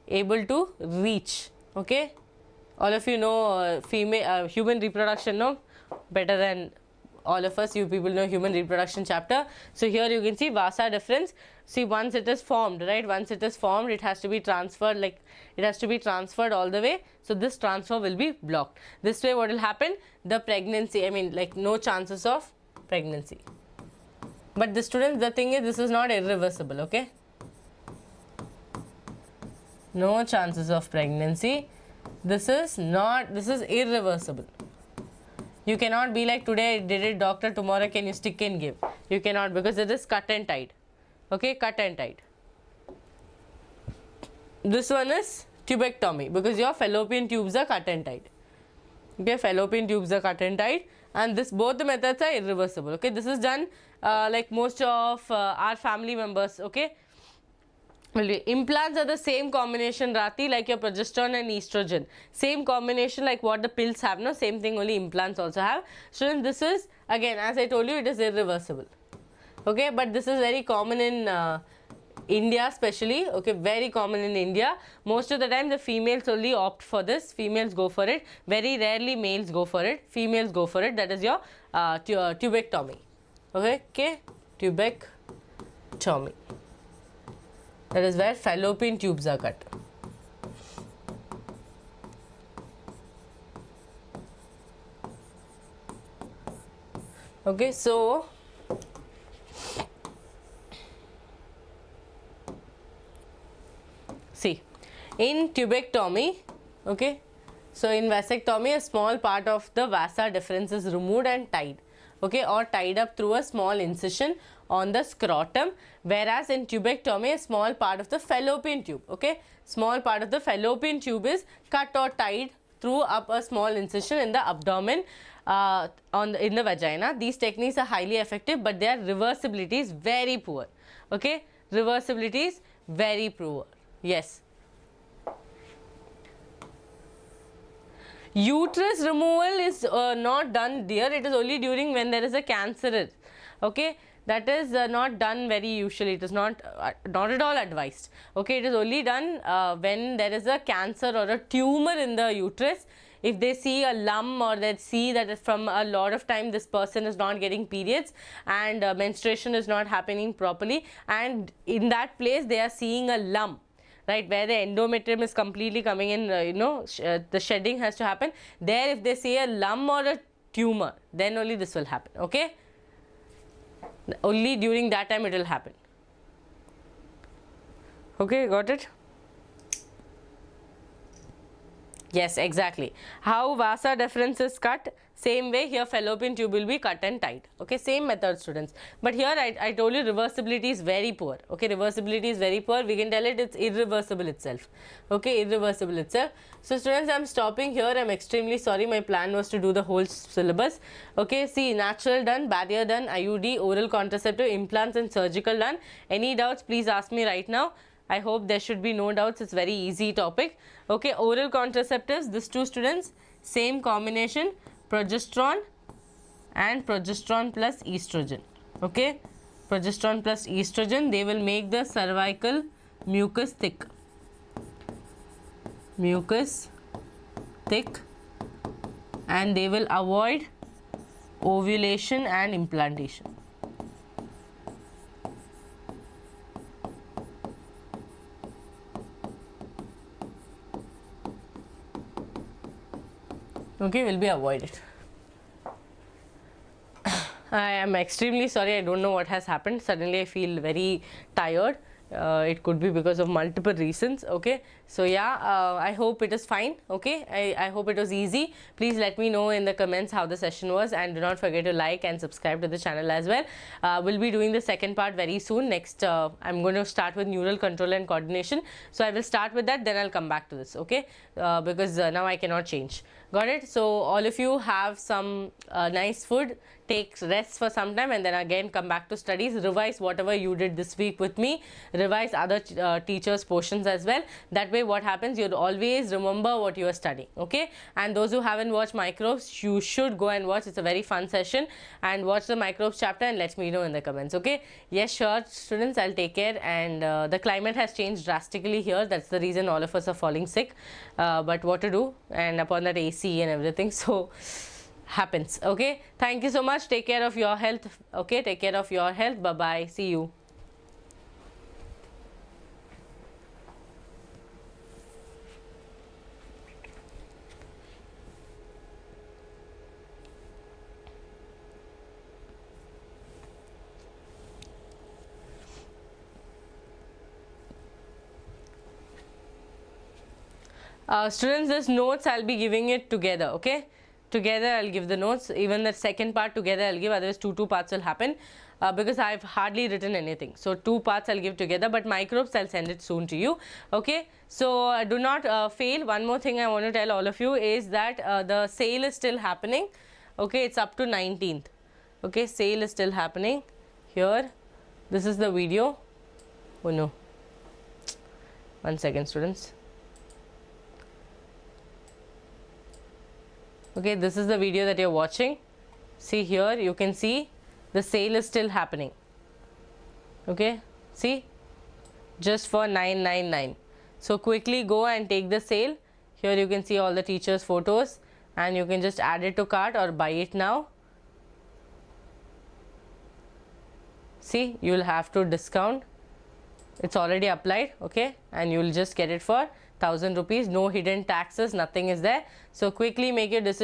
able to reach. Okay. All of you know human reproduction, no? Better than all of us, you people know human reproduction chapter. So here you can see vasa difference. See, once it is formed, right? Once it is formed, it has to be transferred, like it has to be transferred all the way. So this transfer will be blocked. This way what will happen? The pregnancy, I mean like no chances of pregnancy. But the students, the thing is, this is not irreversible, okay? No chances of pregnancy. This is irreversible. You cannot be like, today I did it, doctor, tomorrow can you stick and give? You cannot, because it is cut and tied. Okay, cut and tied. This one is tubectomy, because your fallopian tubes are cut and tied. Okay, fallopian tubes are cut and tied, and both the methods are irreversible. Okay, this is done like most of our family members. Okay, implants are the same combination, Rati, like your progesterone and estrogen. Same combination like what the pills have, no? Same thing, only implants also have. Students, this is, again, as I told you, it is irreversible. Okay, but this is very common in India especially. Okay, very common in India. Most of the time the females only opt for this. Females go for it. Very rarely males go for it. Females go for it. That is your tubectomy. Okay, tubectomy. That is where fallopian tubes are cut. Okay, so see, in tubectomy, okay, so in vasectomy, a small part of the vasa deferens is removed and tied, okay, or tied up through a small incision on the scrotum, whereas in tubectomy, a small part of the fallopian tube, okay, small part of the fallopian tube is cut or tied through up a small incision in the abdomen in the vagina. These techniques are highly effective, but their reversibility is very poor. Okay, reversibility is very poor. Yes. Uterus removal is not done, dear. It is only during when there is a cancer. Okay, that is not done very usually. It is not at all advised. Okay, it is only done when there is a cancer or a tumor in the uterus. If they see a lump, or they see that from a lot of time this person is not getting periods and menstruation is not happening properly, and in that place they are seeing a lump, right, where the endometrium is completely coming in, the shedding has to happen. There, if they see a lump or a tumor, then only this will happen. Okay, only during that time it will happen. Okay, got it? Yes, exactly. How vasa deferens is cut, same way here fallopian tube will be cut and tied. Okay, same method, students. But here I told you reversibility is very poor. Okay, reversibility is very poor. We can tell it's irreversible itself. Okay, irreversible itself. So students, I'm stopping here. I'm extremely sorry. My plan was to do the whole syllabus. Okay, see, natural done, barrier done, IUD, oral contraceptive, implants and surgical done. Any doubts, please ask me right now. I hope there should be no doubts. It's very easy topic. Okay, oral contraceptives, these two, students, same combination, progesterone and progesterone plus estrogen. Okay, progesterone plus estrogen, they will make the cervical mucus thick. Mucus thick, and they will avoid ovulation and implantation. Okay, will be avoided. I am extremely sorry. I don't know what has happened. Suddenly I feel very tired. It could be because of multiple reasons. Okay, so yeah, I hope it is fine. Okay, I hope it was easy. Please let me know in the comments how the session was, and do not forget to like and subscribe to the channel as well. We'll be doing the second part very soon. Next, I'm going to start with neural control and coordination. So I will start with that, then I'll come back to this. Okay, because now I cannot change. Got it? So all of you have some nice food, take rest for some time, and then again come back to studies. Revise whatever you did this week with me. Revise other teachers' portions as well. That way what happens, you'll always remember what you are studying. Okay, and those who haven't watched microbes, you should go and watch. It's a very fun session, and watch the microbes chapter and let me know in the comments. Okay, yes, sure, students, I'll take care. And the climate has changed drastically here. That's the reason all of us are falling sick, but what to do, and upon that AC and everything, so happens. Okay, thank you so much. Take care of your health. Okay, take care of your health. Bye bye, see you. Students, this notes I'll be giving it together, okay? Together I'll give the notes. Even the second part together I'll give, otherwise two parts will happen because I've hardly written anything. So 2 parts I'll give together, but microbes I'll send it soon to you, okay? So do not fail. One more thing I want to tell all of you is that the sale is still happening, okay? It's up to 19th, okay? Sale is still happening. Here, this is the video. Oh no, 1 second, students. Okay, this is the video that you're watching. See here, you can see the sale is still happening. Okay, see, just for 999. So quickly go and take the sale. Here you can see all the teachers' photos and you can just add it to cart or buy it now. See, you will have to discount. It's already applied, okay, and you will just get it for 1000 rupees. No hidden taxes, nothing is there. So quickly make your decision.